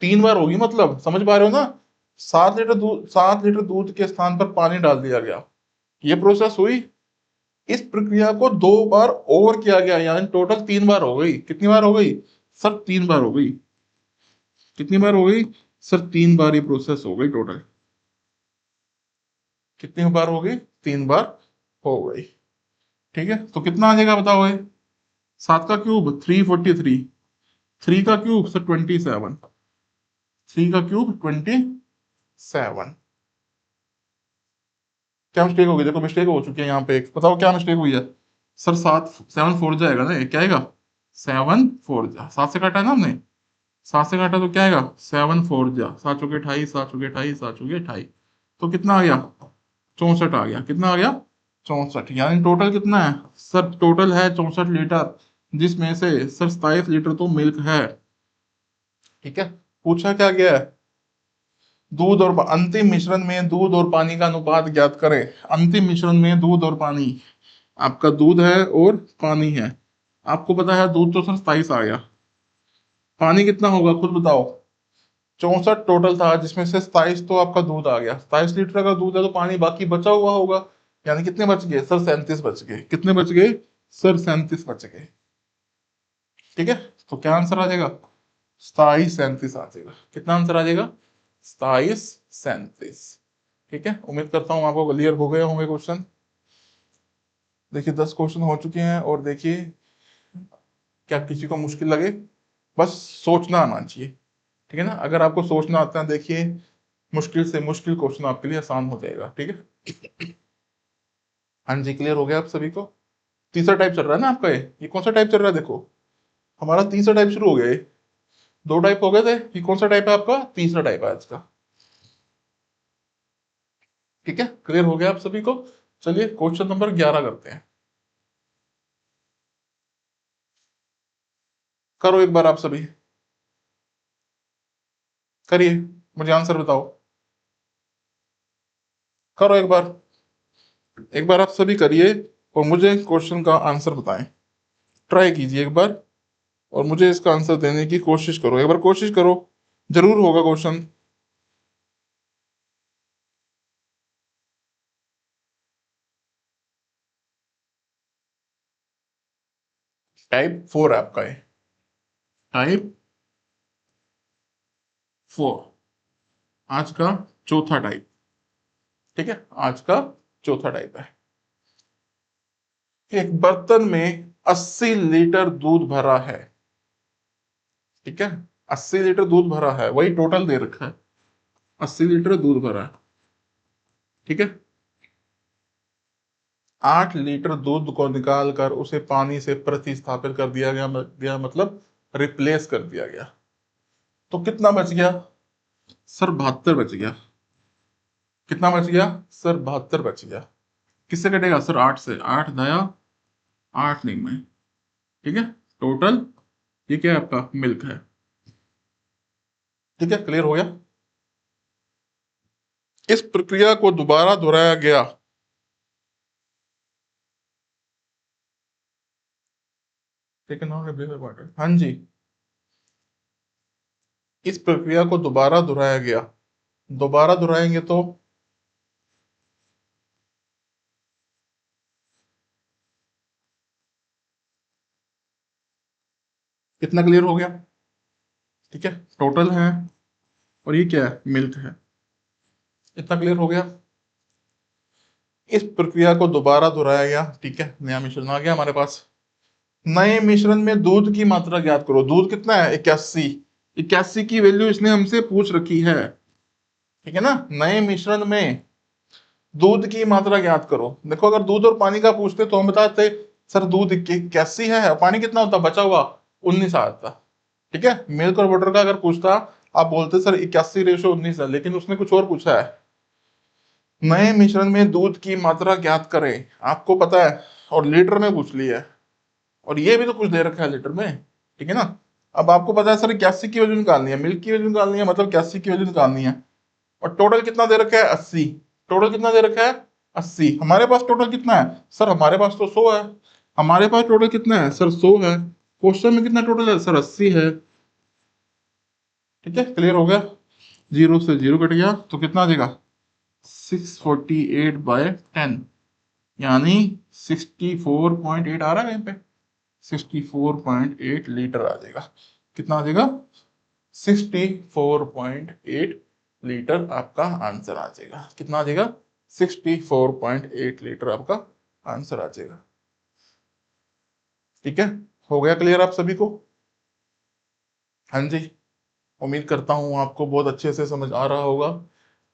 S1: 3 बार होगी, मतलब समझ पा रहे हो ना। 7 लीटर दूध के स्थान पर पानी डाल दिया गया, ये प्रोसेस हुई। इस प्रक्रिया को 2 बार और किया गया, यानी टोटल 3 बार हो गई। कितनी बार हो गई सर 3 बार हो गई। कितनी बार हो गई सर 3 बार, ये प्रोसेस हो गई टोटल। कितनी बार हो गई 3 बार हो गई। ठीक है, तो कितना आ जाएगा बताओ ये। 7 का क्यूब 343, 3 का क्यूब सर 27, 3 का क्यूब 27। क्या मिस्टेक होगी, देखो मिस्टेक हो चुकी है यहाँ पे एक, बताओ क्या मिस्टेक हुई है सर। 7 7 4 जाएगा ना, ये क्या आएगा 7 4 जा, 7 से काटा है ना हमने, 7 से काटा तो क्या आएगा 7 4 जा, 7 चौके 28, 7 चौके 28, 7 चौके 28, तो कितना आ गया 64 आ गया। कितना आ गया 64, यानी टोटल कितना है सर, टोटल है 64 लीटर, जिसमें से सर 27 लीटर तो मिल्क है। ठीक है, पूछा क्या गया है, दूध और अंतिम मिश्रण में दूध और पानी का अनुपात ज्ञात करें। अंतिम मिश्रण में दूध और पानी, आपका दूध है और पानी है। आपको पता है दूध तो सर 27 आ गया, पानी कितना होगा खुद बताओ। 64 टोटल था, जिसमें से 27 तो आपका दूध आ गया। 27 लीटर अगर दूध है तो पानी बाकी बचा हुआ होगा, यानी कितने बच गए सर 37 बच गए। कितने बच गए सर 37 बच गए। ठीक है, तो क्या आंसर आ जाएगा 27 37 आ जाएगा। कितना आंसर आ जाएगा 27 37। ठीक है, उम्मीद करता हूँ आपको क्लियर हो गए होंगे क्वेश्चन। देखिए 10 क्वेश्चन हो चुके हैं, और देखिए क्या किसी को मुश्किल लगे, बस सोचना आना चाहिए। ठीक है ना, अगर आपको सोचना आता है देखिए, मुश्किल से मुश्किल क्वेश्चन आपके लिए आसान हो जाएगा। ठीक है, हाँ जी क्लियर हो गया आप सभी को। तीसरा टाइप चल रहा है ना आपका, ये कौन सा टाइप चल रहा है देखो, हमारा तीसरा टाइप शुरू हो गया ये। 2 टाइप हो गए थे, ये कौन सा टाइप है आपका, तीसरा टाइप है आज का। ठीक है, क्लियर हो गया आप सभी को। चलिए क्वेश्चन नंबर 11 करते हैं। करो एक बार आप सभी, करिए, मुझे आंसर बताओ, करो एक बार। एक बार आप सभी करिए और मुझे क्वेश्चन का आंसर बताएं। ट्राई कीजिए एक बार और मुझे इसका आंसर देने की कोशिश करो, एक बार कोशिश करो, जरूर होगा क्वेश्चन। टाइप 4 आपका है, टाइप 4, आज का चौथा टाइप। ठीक है, आज का चौथा टाइप है। एक बर्तन में 80 लीटर दूध भरा है। ठीक है, 80 लीटर दूध भरा है, वही टोटल दे रखा है, 80 लीटर दूध भरा है। ठीक है, 8 लीटर दूध को निकाल कर उसे पानी से प्रतिस्थापित कर दिया मतलब रिप्लेस कर दिया गया, तो कितना बच गया सर? 72 बच गया। कितना बच गया सर? 72 बच गया। किससे कटेगा सर? 8 से। 8 दया 8 नहीं में। ठीक है, टोटल ये क्या है आपका? मिल्क है। ठीक है, क्लियर हो गया। इस प्रक्रिया को दोबारा दोहराया गया। ठीक है ना, हाँ जी, इस प्रक्रिया को दोबारा दोहराया गया। दोबारा दोहराएंगे तो कितना क्लियर हो गया? ठीक है, टोटल है और ये क्या है? मिल्क है। इतना क्लियर हो गया। इस प्रक्रिया को दोबारा दोहराया गया। ठीक है, नया मिश्रण आ गया हमारे पास। नए मिश्रण में दूध की मात्रा ज्ञात करो। दूध कितना है? 81। 81 की वैल्यू इसने हमसे पूछ रखी है। ठीक है ना, नए मिश्रण में दूध की मात्रा ज्ञात करो। देखो, अगर दूध और पानी का पूछते तो हम बताते सर दूध 81 है और पानी कितना होता बचा हुआ? 19 आता। ठीक है, मिल्क और बटर का अगर पूछता, आप बोलते सर 81:19 है, लेकिन उसने कुछ और पूछा है। नए मिश्रण में दूध की मात्रा ज्ञात करें, आपको पता है, और लीटर में पूछ लिया है, और ये भी तो कुछ दे रखा है लीटर में। ठीक है ना, अब आपको पता है सर 81 की वैल्यू निकालनी है, मिल्क की वैल्यू निकालनी है, मतलब 81 की वैल्यू निकालनी है। और टोटल कितना दे रखा है? 80। टोटल कितना दे रखा है? 80। हमारे पास टोटल कितना है सर? हमारे पास तो 100 है। हमारे पास टोटल कितना है सर? 100 है। क्वेश्चन में कितना टोटल है सर? 80 है। ठीक है, क्लियर हो गया। जीरो से जीरो कट गया तो कितना आ जाएगा? 648/10, यानी 64.8 आ रहा है कहीं पे। 64.8 लीटर आ जाएगा। कितना आ जाएगा? 64.8 लीटर आपका आंसर आ जाएगा। कितना आ जाएगा? 64.8 लीटर आपका आंसर आ जाएगा। ठीक है, हो गया क्लियर आप सभी को? हाँ जी, उम्मीद करता हूँ आपको बहुत अच्छे से समझ आ रहा होगा।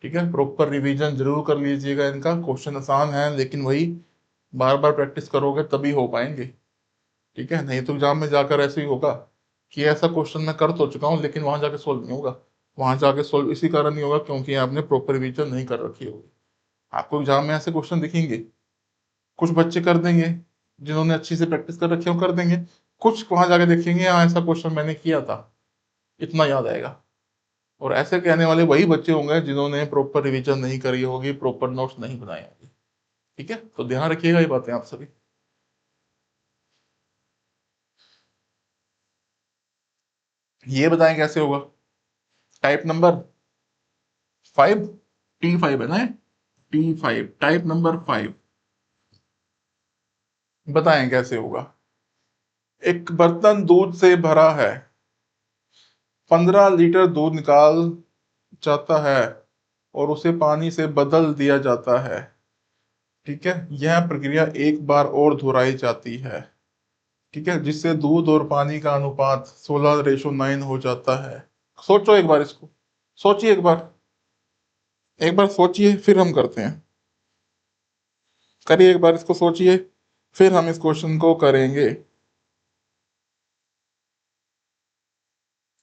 S1: ठीक है, प्रॉपर रिवीजन जरूर कर लीजिएगा। इनका क्वेश्चन आसान है, लेकिन वही बार बार प्रैक्टिस करोगे तभी हो पाएंगे। ठीक है, नहीं तो एग्जाम में जाकर ऐसे ही होगा कि ऐसा क्वेश्चन मैं कर तो चुका हूँ लेकिन वहां जाके सोल्व नहीं होगा। वहां जाके सोल्व इसी कारण नहीं होगा क्योंकि आपने प्रॉपर रिवीजन नहीं कर रखी होगी। आपको एग्जाम में ऐसे क्वेश्चन दिखेंगे, कुछ बच्चे कर देंगे, जिन्होंने अच्छी से प्रैक्टिस कर रखी हो कर देंगे। कुछ वहां जाके देखेंगे, हाँ ऐसा क्वेश्चन मैंने किया था, इतना याद आएगा। और ऐसे कहने वाले वही बच्चे होंगे जिन्होंने प्रॉपर रिवीजन नहीं करी होगी, प्रॉपर नोट्स नहीं बनाए होंगे। ठीक है, तो ध्यान रखिएगा ये बातें आप सभी। ये बताएं कैसे होगा? टाइप नंबर 5, T5 है ना? T5, type number 5। बताएं कैसे होगा? एक बर्तन दूध से भरा है, 15 लीटर दूध निकाल जाता है और उसे पानी से बदल दिया जाता है। ठीक है, यह प्रक्रिया एक बार और दोहराई जाती है। ठीक है, जिससे दूध और पानी का अनुपात 16:9 हो जाता है। सोचो एक बार इसको, सोचिए एक बार, एक बार सोचिए फिर हम करते हैं। करिए एक बार इसको, सोचिए, फिर हम इस क्वेश्चन को करेंगे।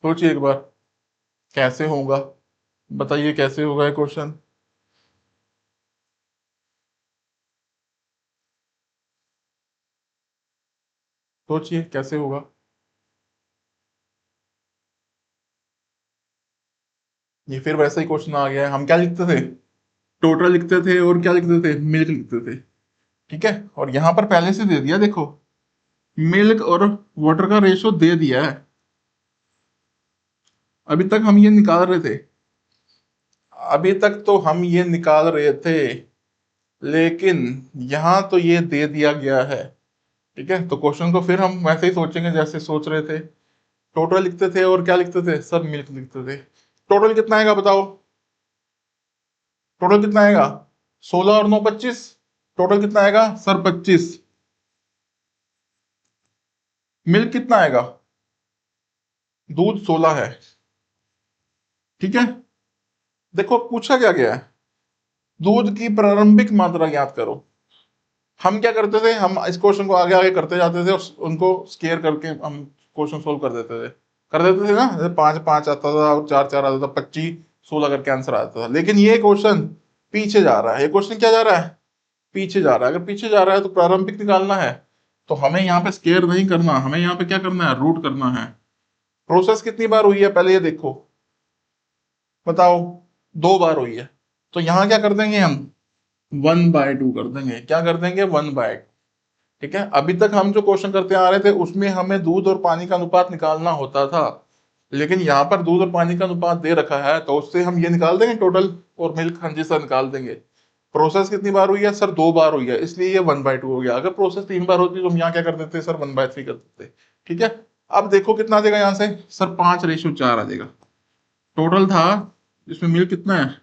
S1: सोचिए एक बार कैसे होगा, बताइए कैसे होगा ये क्वेश्चन। सोचिए कैसे होगा। ये फिर वैसा ही क्वेश्चन आ गया है। हम क्या लिखते थे? टोटल लिखते थे और क्या लिखते थे, मिल्क लिखते थे। ठीक है, और यहां पर पहले से दे दिया, देखो मिल्क और वाटर का रेशो दे दिया है। अभी तक हम ये निकाल रहे थे, अभी तक तो हम ये निकाल रहे थे, लेकिन यहां तो ये दे दिया गया है। ठीक है, तो क्वेश्चन को फिर हम वैसे ही सोचेंगे जैसे सोच रहे थे। टोटल लिखते थे और क्या लिखते थे सर, मिल्क लिखते थे। टोटल कितना आएगा बताओ, टोटल कितना आएगा, 16 और 9 25। टोटल कितना आएगा सर 25। मिल्क कितना आएगा, दूध 16 है। ठीक है, देखो पूछा क्या गया है, दूध की प्रारंभिक मात्रा ज्ञात करो। हम क्या करते थे, हम इस क्वेश्चन को आगे आगे करते जाते थे और उनको स्केयर करके हम क्वेश्चन सोल्व कर देते थे ना। जैसे 5 5 आता था और 4 4 आता था, 25 16 करके आंसर आता था। लेकिन ये क्वेश्चन पीछे जा रहा है, ये क्वेश्चन क्या जा रहा है, पीछे जा रहा है। अगर पीछे जा रहा है तो प्रारंभिक निकालना है, तो हमें यहाँ पे स्केयर नहीं करना, हमें यहाँ पे क्या करना है, रूट करना है। प्रोसेस कितनी बार हुई है पहले ये देखो, बताओ, 2 बार हुई है। तो यहाँ क्या कर देंगे हम, 1/2 कर देंगे। क्या कर देंगे, 1/2। ठीक है, अभी तक हम जो क्वेश्चन करते आ रहे थे उसमें हमें दूध और पानी का अनुपात निकालना होता था, लेकिन यहाँ पर दूध और पानी का अनुपात दे रखा है, तो उससे हम ये निकाल देंगे टोटल और मिल्क, हाँ जी सर निकाल देंगे। प्रोसेस कितनी बार हुई है सर, 2 बार हुई है, इसलिए ये 1/2 हो गया। अगर प्रोसेस 3 बार होती तो हम यहाँ क्या कर देते सर, 1/3 कर देते। ठीक है, अब देखो कितना आ जाएगा यहाँ से सर, 5:4 आ जाएगा। टोटल था इसमें मिल्क कितना है,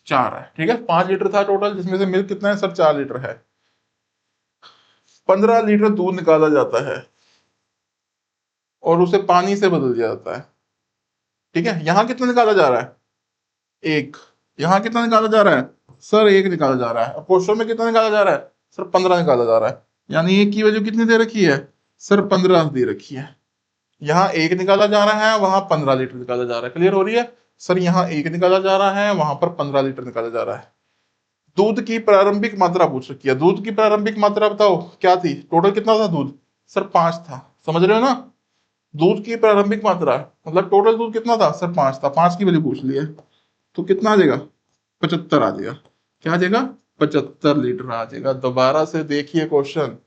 S1: 4 है। ठीक है, 5 लीटर था टोटल, जिसमें से मिल्क कितना है सर, 4 लीटर है। 15 लीटर दूध निकाला जाता है और उसे पानी से बदल दिया जाता है। ठीक है, यहां कितना निकाला जा रहा है, एक। यहां कितना निकाला जा रहा है सर, एक निकाला जा रहा है। क्वेश्चन में कितना निकाला जा रहा है सर, 15 निकाला जा रहा है। यानी एक की वैल्यू कितनी दे रखी है सर, 15 दे रखी है। यहाँ एक निकाला जा रहा है, वहां 15 लीटर निकाला जा रहा है। क्लियर हो रही है सर, यहाँ एक निकाला जा रहा है, वहां पर 15 लीटर निकाला जा रहा है। दूध की प्रारंभिक मात्रा पूछ रखी है, दूध की प्रारंभिक मात्रा बताओ क्या थी, टोटल कितना था दूध सर, 5 था। समझ रहे हो ना, दूध की प्रारंभिक मात्रा मतलब टोटल दूध कितना था सर, 5 था। 5 की वैल्यू पूछ ली है, तो कितना आ जाएगा, 75 आ जाएगा। क्या आ जाएगा, 75 लीटर आ जाएगा। दोबारा से देखिए क्वेश्चन,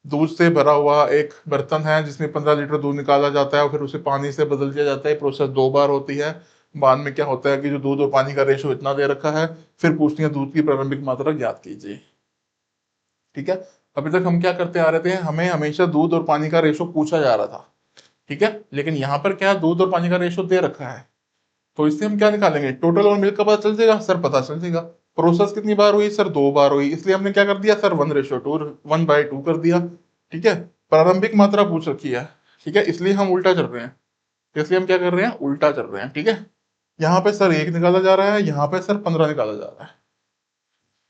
S1: दूध से भरा हुआ एक बर्तन है जिसमें 15 लीटर दूध निकाला जाता है और फिर उसे पानी से बदल दिया जाता है। प्रोसेस 2 बार होती है। बाद में क्या होता है कि जो दूध और पानी का रेशो इतना दे रखा है, फिर पूछती है दूध की प्रारंभिक मात्रा ज्ञात कीजिए। ठीक है, अभी तक हम क्या करते आ रहे थे, हमें हमेशा दूध और पानी का रेशो पूछा जा रहा था। ठीक है, लेकिन यहाँ पर क्या, दूध और पानी का रेशो दे रखा है, तो इससे हम क्या निकालेंगे, टोटल और मिल्क का पता चल जाएगा सर, पता चल जाएगा। प्रोसेस कितनी बार हुई सर, 2 बार हुई, इसलिए हमने क्या कर दिया सर, 1:2 1/2 कर दिया। ठीक है, प्रारंभिक मात्रा पूछ रखी है। ठीक है, इसलिए हम उल्टा चल रहे हैं, इसलिए हम क्या कर रहे हैं, उल्टा चल रहे हैं। ठीक है, यहाँ पे सर एक निकाला जा रहा है, यहाँ पे सर 15 निकाला जा रहा है।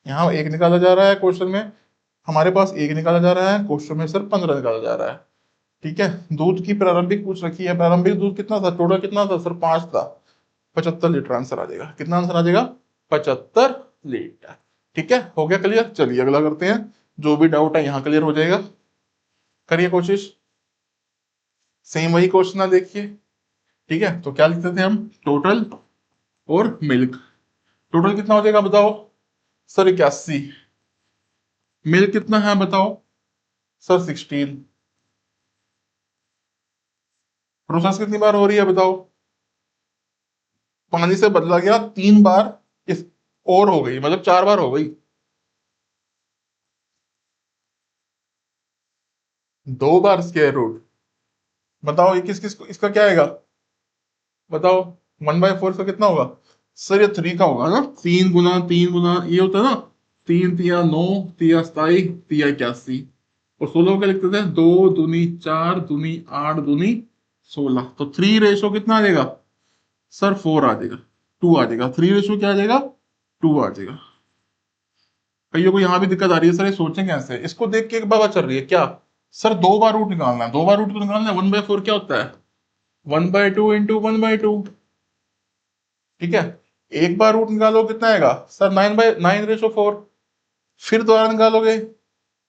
S1: यहाँ एक निकाला जा रहा है क्वेश्चन में, हमारे पास एक निकाला जा रहा है, क्वेश्चन में सर 15 निकाला जा रहा है। ठीक है, दूध की प्रारंभिक पूछ रखी है, प्रारंभिक दूध कितना था, टोटल कितना था सर, 5 था। 75 लीटर आंसर आ जाएगा। कितना आंसर आ जाएगा, 75 लीटर। ठीक है, हो गया क्लियर। चलिए अगला करते हैं, जो भी डाउट है यहाँ क्लियर हो जाएगा। करिए कोशिश, सेम वही क्वेश्चन है देखिए। ठीक है, तो क्या लिखते थे हम, टोटल और मिल्क। टोटल कितना हो जाएगा बताओ सर, 81। मिल्क कितना है बताओ सर, 16। प्रोसेस कितनी बार हो रही है बताओ, पानी से बदला गया 3 बार, इस और हो गई, मतलब 4 बार हो गई। 2 बार स्क्वायर रूट, बताओ ये किस किस इसका क्या आएगा बताओ, 1/4 का कितना होगा सर, ये 3 का होगा ना, 3 गुना 3 गुना ये होता है ना, 3 तिया 9, तिया 27, तिया 81। और 16 को क्या लिखते थे, 2 दूनी 4 दूनी 8 दूनी 16। तो 3 रेशो कितना आ जाएगा सर, 4 आ जाएगा, 2 आ जाएगा। 3 रेशो क्या आ जाएगा, 2 आ जाएगा। कईयों को यहाँ भी दिक्कत आ रही है सर, ये सोचें कैसे, इसको देख के एक बात चल रही है क्या सर, 2 बार रूट निकालना है, 2 बार रूट तो निकालना है। 1/4 क्या होता है, 1/2 इंटू 1/2। ठीक है, एक बार रूट निकालो कितना आएगा सर, 9/9 रेशो 4। फिर दोबारा निकालोगे,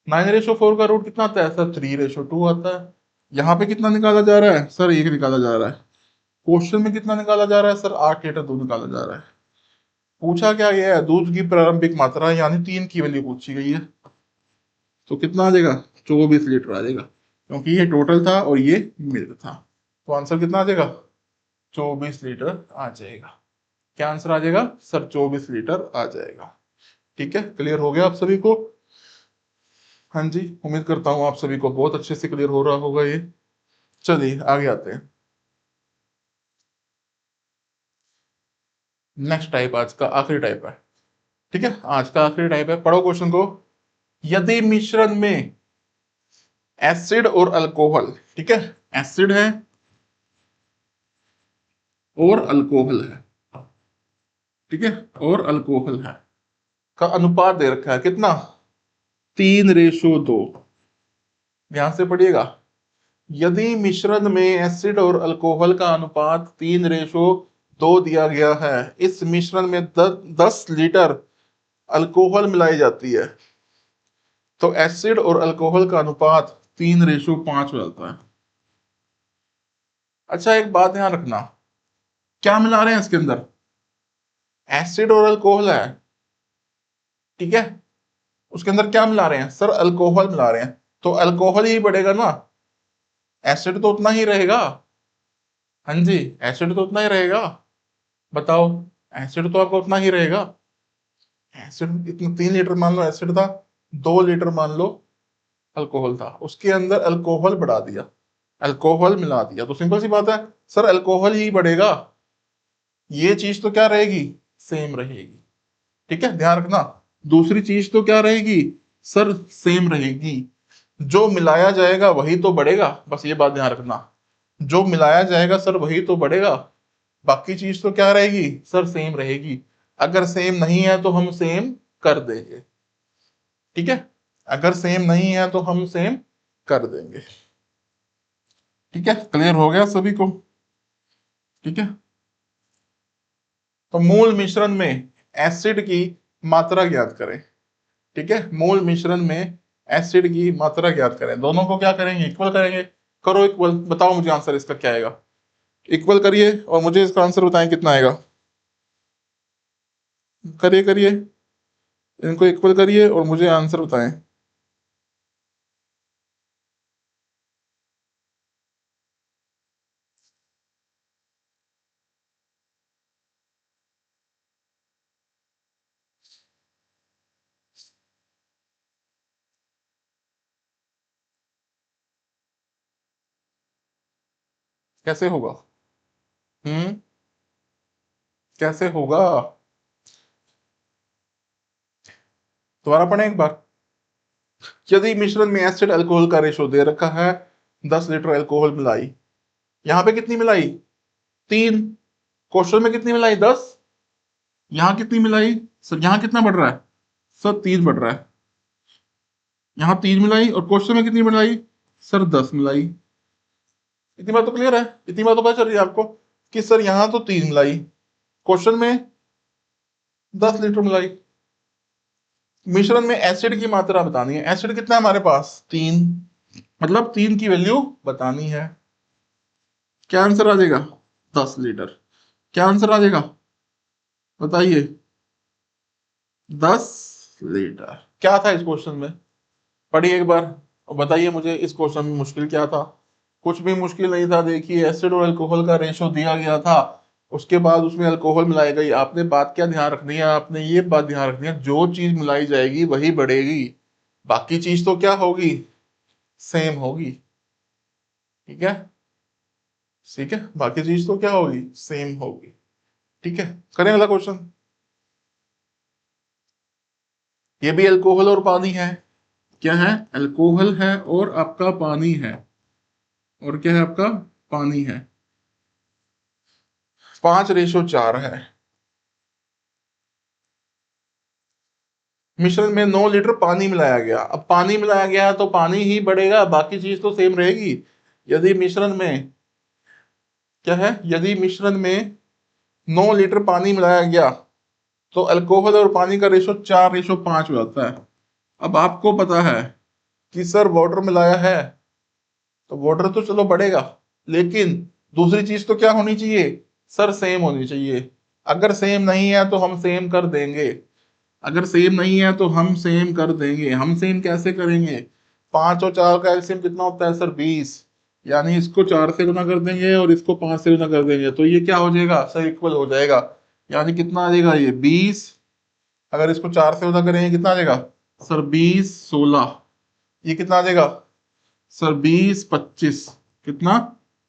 S1: 9/4 का रूट कितना आता है सर, 3/2 आता है। यहाँ पे कितना निकाला जा रहा है सर, एक निकाला जा रहा है। क्वेश्चन में कितना निकाला जा रहा है सर, 8 लीटर दूध निकाला जा रहा है। पूछा क्या गया है, दूध की प्रारंभिक मात्रा यानी 3 की वैल्यू पूछी गई है। तो कितना आ जाएगा, 24 लीटर आ जाएगा, क्योंकि ये टोटल था और ये मिल्क था। तो आंसर कितना आ जाएगा, 24 लीटर आ जाएगा। क्या आंसर आ जाएगा सर, 24 लीटर आ जाएगा। ठीक है, क्लियर हो गया आप सभी को। हाँ जी, उम्मीद करता हूँ आप सभी को बहुत अच्छे से क्लियर हो रहा होगा ये। चलिए आगे आते हैं। नेक्स्ट टाइप आज का आखिरी टाइप है। ठीक है, आज का आखिरी टाइप है, पढ़ो क्वेश्चन को। यदि मिश्रण में एसिड और अल्कोहल, ठीक है, एसिड है और अल्कोहल है, ठीक है, और अल्कोहल है, का अनुपात दे रखा है कितना, 3:2। ध्यान से पढ़िएगा। यदि मिश्रण में एसिड और अल्कोहल का अनुपात 3:2 दिया गया है, इस मिश्रण में 10 लीटर अल्कोहल मिलाई जाती है, तो एसिड और अल्कोहल का अनुपात 3:5 हो जाता है। अच्छा एक बात ध्यान रखना, क्या मिला रहे हैं इसके अंदर, एसिड और अल्कोहल है, ठीक है, उसके अंदर क्या मिला रहे हैं सर, अल्कोहल मिला रहे हैं, तो अल्कोहल ही बढ़ेगा ना, एसिड तो उतना ही रहेगा। हाँ जी, एसिड तो उतना ही रहेगा, बताओ, एसिड तो आपका उतना ही रहेगा। एसिड इतना 3 लीटर मान लो एसिड था, 2 लीटर मान लो अल्कोहल था, उसके अंदर अल्कोहल बढ़ा दिया, अल्कोहल मिला दिया, तो सिंपल सी बात है सर, अल्कोहल ही बढ़ेगा, ये चीज तो क्या रहेगी, सेम रहेगी। ठीक है, ध्यान रखना, दूसरी चीज तो क्या रहेगी सर, सेम रहेगी, जो मिलाया जाएगा वही तो बढ़ेगा, बस ये बात ध्यान रखना, जो मिलाया जाएगा सर वही तो बढ़ेगा, बाकी चीज तो क्या रहेगी सर, सेम रहेगी। अगर सेम नहीं है तो हम सेम कर देंगे, ठीक है, अगर सेम नहीं है तो हम सेम कर देंगे। ठीक है, क्लियर हो गया सभी को। ठीक है, तो मूल मिश्रण में एसिड की मात्रा ज्ञात करें। ठीक है, मूल मिश्रण में एसिड की मात्रा ज्ञात करें, दोनों को क्या करेंगे, इक्वल करेंगे। करो इक्वल, बताओ मुझे आंसर इसका क्या आएगा, इक्वल करिए और मुझे इसका आंसर बताएं कितना आएगा। करिए करिए, इनको इक्वल करिए और मुझे आंसर बताएं। कैसे होगा, हम्म, कैसे होगा, दोबारा पढ़ें एक बार। यदि मिश्रण में एसिड अल्कोहल का रेशो दे रखा है, 10 लीटर अल्कोहल मिलाई, यहाँ पे कितनी मिलाई, 3, क्वेश्चन में कितनी मिलाई, 10, यहाँ कितनी मिलाई सर, यहाँ कितना बढ़ रहा है सर, 3 बढ़ रहा है, यहाँ 3 मिलाई और क्वेश्चन में कितनी मिलाई सर, 10 मिलाई। इतनी बात तो क्लियर है, इतनी बात तो पता चल रही है आपको कि सर यहाँ तो 3 मिलाई, क्वेश्चन में 10 लीटर मिलाई। मिश्रण में एसिड की मात्रा बतानी है, एसिड कितना है हमारे पास, 3, मतलब 3 की वैल्यू बतानी है। क्या आंसर आ जाएगा, 10 लीटर। क्या आंसर आ जाएगा बताइए, 10 लीटर। क्या था इस क्वेश्चन में, पढ़िए एक बार और बताइए मुझे इस क्वेश्चन में मुश्किल क्या था। कुछ भी मुश्किल नहीं था, देखिए एसिड और अल्कोहल का रेशो दिया गया था, उसके बाद उसमें अल्कोहल मिलाई गई, आपने बात क्या ध्यान रखनी है, आपने ये बात ध्यान रखनी है, जो चीज मिलाई जाएगी वही बढ़ेगी, बाकी चीज तो क्या होगी, सेम होगी। ठीक है, ठीक है, बाकी चीज तो क्या होगी, सेम होगी। ठीक है, करें अगला क्वेश्चन। ये भी अल्कोहल और पानी है, क्या है, अल्कोहल है और आपका पानी है, और क्या है आपका, पानी है, 5:4 है। मिश्रण में 9 लीटर पानी मिलाया गया, अब पानी मिलाया गया है तो पानी ही बढ़ेगा, बाकी चीज तो सेम रहेगी। यदि मिश्रण में, क्या है, यदि मिश्रण में 9 लीटर पानी मिलाया गया, तो अल्कोहल और पानी का रेशो 4:5 हो जाता है। अब आपको पता है कि सर वाटर मिलाया है, तो वाटर तो चलो बढ़ेगा, लेकिन दूसरी चीज तो क्या होनी चाहिए सर, सेम होनी चाहिए। अगर सेम नहीं है तो हम सेम कर देंगे, अगर सेम नहीं है तो हम सेम कर देंगे। हम सेम कैसे करेंगे? 5 और 4 का एलसीएम कितना होता है सर? 20। यानी इसको 4 से गुना कर देंगे और इसको 5 से गुना कर देंगे, तो ये क्या हो जाएगा सर? इक्वल हो जाएगा। यानी कितना आ जाएगा ये? 20। अगर इसको 4 से गुना करेंगे कितना आ जाएगा सर? 20 16। ये कितना आ जाएगा सर? 20 25। कितना?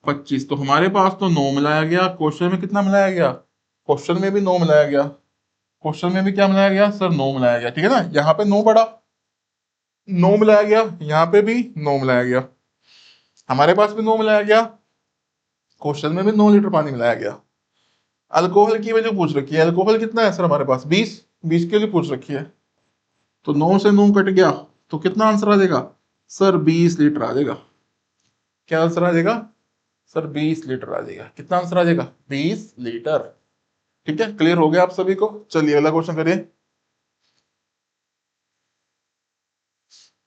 S1: 25। तो हमारे पास तो 9 मिलाया गया, क्वेश्चन में कितना मिलाया गया? क्वेश्चन में भी 9 मिलाया गया। क्वेश्चन में भी क्या मिलाया गया सर? 9 मिलाया गया, ठीक है ना? यहाँ पे 9 पड़ा, 9 मिलाया गया, यहाँ पे भी 9 मिलाया गया, हमारे पास भी 9 मिलाया गया, क्वेश्चन में भी 9 लीटर पानी मिलाया गया। अल्कोहल की वैल्यू पूछ रखी है, अल्कोहल कितना है सर हमारे पास? 20। 20 की वैल्यू पूछ रखी है, तो 9 से 9 कट गया, तो कितना आंसर आ जाएगा सर? 20 लीटर आ जाएगा। क्या आंसर आ जाएगा सर? 20 लीटर आ जाएगा। कितना आंसर आ जाएगा? 20 लीटर। ठीक है, क्लियर हो गया आप सभी को? चलिए अगला क्वेश्चन करिए।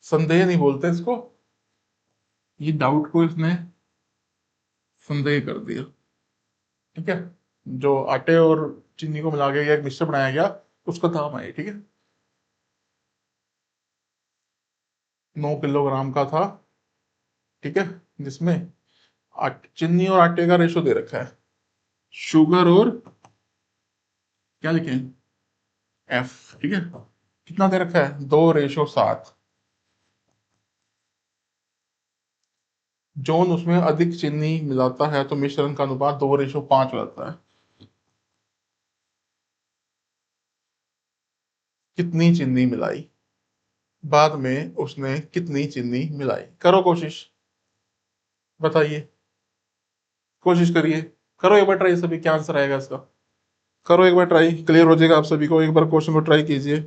S1: संदेह नहीं बोलते इसको, ये डाउट को इसने संदेह कर दिया। ठीक है, जो आटे और चीनी को मिला के एक मिक्सचर बनाया गया, उसका दाम है, ठीक है, 9 किलोग्राम का था। ठीक है, जिसमें चीनी और आटे का रेशो दे रखा है, शुगर और क्या लिखें? एफ। ठीक है, कितना दे रखा है? 2:7। जौन उसमें अधिक चीनी मिलाता है तो मिश्रण का अनुपात 2:5 हो जाता है। कितनी चीनी मिलाई? बाद में उसने कितनी चीनी मिलाई? करो कोशिश, बताइए, कोशिश करिए, करो एक बार ट्राई सभी, क्या आंसर आएगा इसका? करो एक बार ट्राई, क्लियर हो जाएगा आप सभी को। एक बार क्वेश्चन को ट्राई कीजिए।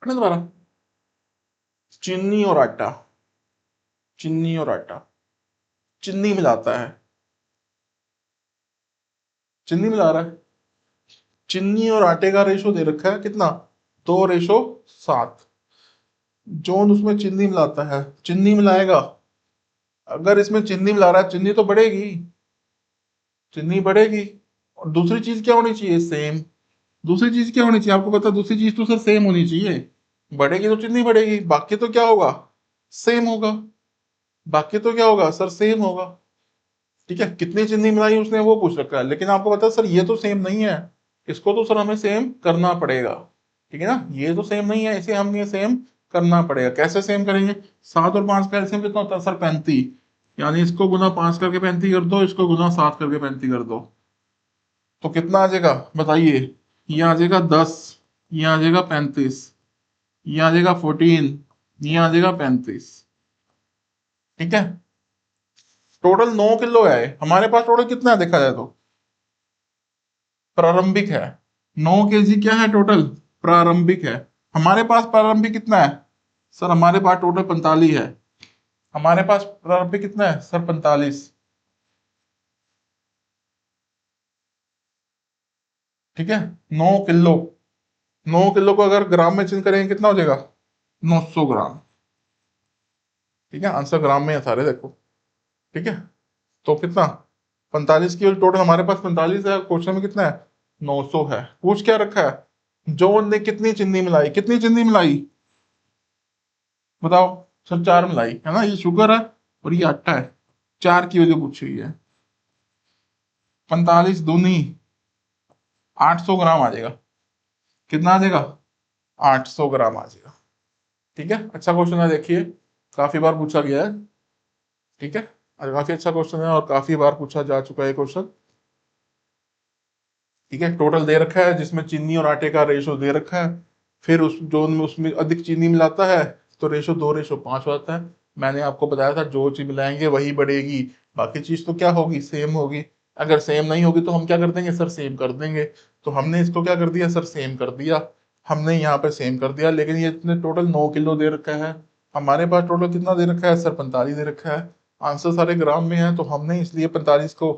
S1: पढ़ना दोबारा। चीनी और आटा, चीनी और आटा, चीनी मिलाता है, चीनी मिला रहा है, चीनी और आटे का रेशो दे रखा है कितना? 2:7। जोन उसमें चीनी मिलाता है, चीनी मिलाएगा, अगर इसमें चीनी मिला रहा है, चीनी तो बढ़ेगी, चीनी बढ़ेगी। और दूसरी चीज क्या होनी चाहिए? सेम। दूसरी चीज क्या होनी चाहिए? आपको पता है दूसरी चीज तो सर सेम होनी चाहिए। बढ़ेगी तो चीनी बढ़ेगी, बाकी तो क्या होगा? सेम होगा। बाकी तो क्या होगा सर? सेम होगा। ठीक है, कितनी चीनी मिलाई उसने वो पूछ रखा है, लेकिन आपको पता है सर ये तो सेम नहीं है, इसको तो सर हमें सेम करना पड़ेगा। ठीक है ना, ये तो सेम नहीं है, इसे हमें सेम करना पड़ेगा। कैसे सेम करेंगे? 7 और 5 का एलसीएम कितना होता है सर? 35। यानी इसको गुना 5 करके 35 कर दो, इसको गुना 7 करके 35 कर दो, तो कितना आ जाएगा बताइए? ये आ जाएगा 10, ये आ जाएगा 35, ये आ जाएगा 14, ये आ जाएगा 35। ठीक है, टोटल 9 किलो है हमारे पास। टोटल कितना है देखा जाए तो? प्रारंभिक है 9 केजी, क्या है टोटल? प्रारंभिक है। हमारे पास प्रारंभिक कितना है सर? हमारे पास टोटल 45 है। हमारे पास प्रारंभिक कितना है सर? 45। ठीक है, 9 किलो, 9 किलो को अगर ग्राम में चेंज करेंगे कितना हो जाएगा? 900 ग्राम। ठीक है, आंसर ग्राम में है सारे, देखो। ठीक है, तो कितना? 45 की टोटल हमारे पास 45 है, क्वेश्चन में कितना है? 900 है। पूछ क्या रखा है? जॉन ने कितनी चीनी मिलाई? कितनी चीनी मिलाई बताओ? सर 4 मिलाई है ना, ये शुगर है और ये आटा है। 4 की वैल्यू पूछी हुई है। 45 दूनी 800 ग्राम आ जाएगा। कितना आ जाएगा? 800 ग्राम आ जाएगा। ठीक है, अच्छा क्वेश्चन है, देखिए, काफी बार पूछा गया है। ठीक है, और काफी अच्छा क्वेश्चन है और काफी बार पूछा जा चुका है क्वेश्चन। ठीक है, टोटल दे रखा है जिसमें चीनी और आटे का रेशो दे रखा है, फिर उस जो उनमें उसमें अधिक चीनी मिलाता है तो रेशो 2:5 हो जाता है। मैंने आपको बताया था जो चीज मिलाएंगे वही बढ़ेगी, बाकी चीज तो क्या होगी? सेम होगी। अगर सेम नहीं होगी तो हम क्या कर देंगे सर? सेम कर देंगे। तो हमने इसको क्या कर दिया सर? सेम कर दिया। हमने यहाँ पे सेम कर दिया, लेकिन ये इतने टोटल 9 किलो दे रखा है, हमारे पास टोटल कितना दे रखा है सर, 45 दे रखा है। आंसर सारे ग्राम में है, तो हमने इसलिए 45 को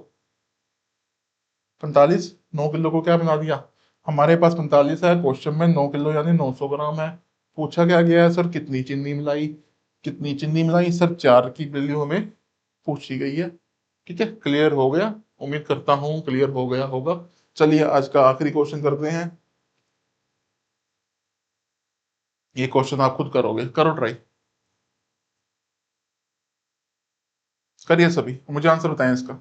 S1: 45 9 किलो को क्या बना दिया। हमारे पास 45 है, क्वेश्चन में 9 किलो यानी 900 ग्राम है। पूछा क्या गया है सर, कितनी चीनी मिलाई। कितनी चीनी मिलाई सर, 4 की वैल्यू हमें पूछी गई है। ठीक है, क्लियर हो गया। उम्मीद करता हूँ क्लियर हो गया होगा। चलिए आज का आखिरी क्वेश्चन करते हैं। ये क्वेश्चन आप खुद करोगे, करो ट्राई, करिए सभी, मुझे आंसर बताएं इसका।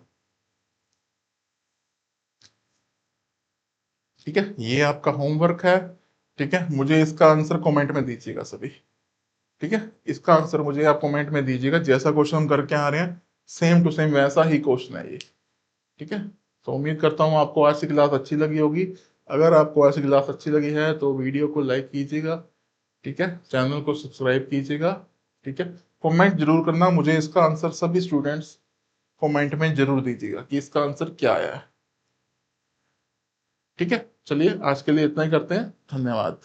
S1: ठीक है, ये आपका होमवर्क है। ठीक है, मुझे इसका आंसर कमेंट में दीजिएगा सभी। ठीक है, इसका आंसर मुझे आप कमेंट में दीजिएगा, जैसा क्वेश्चन हम करके आ रहे हैं सेम टू सेम वैसा ही क्वेश्चन है ये। ठीक है, तो उम्मीद करता हूँ आपको आज की क्लास अच्छी लगी होगी। अगर आपको आज की क्लास अच्छी लगी है तो वीडियो को लाइक कीजिएगा। ठीक है, चैनल को सब्सक्राइब कीजिएगा। ठीक है, कमेंट जरूर करना, मुझे इसका आंसर सभी स्टूडेंट्स कमेंट में जरूर दीजिएगा कि इसका आंसर क्या आया है। ठीक है, चलिए आज के लिए इतना ही करते हैं, धन्यवाद।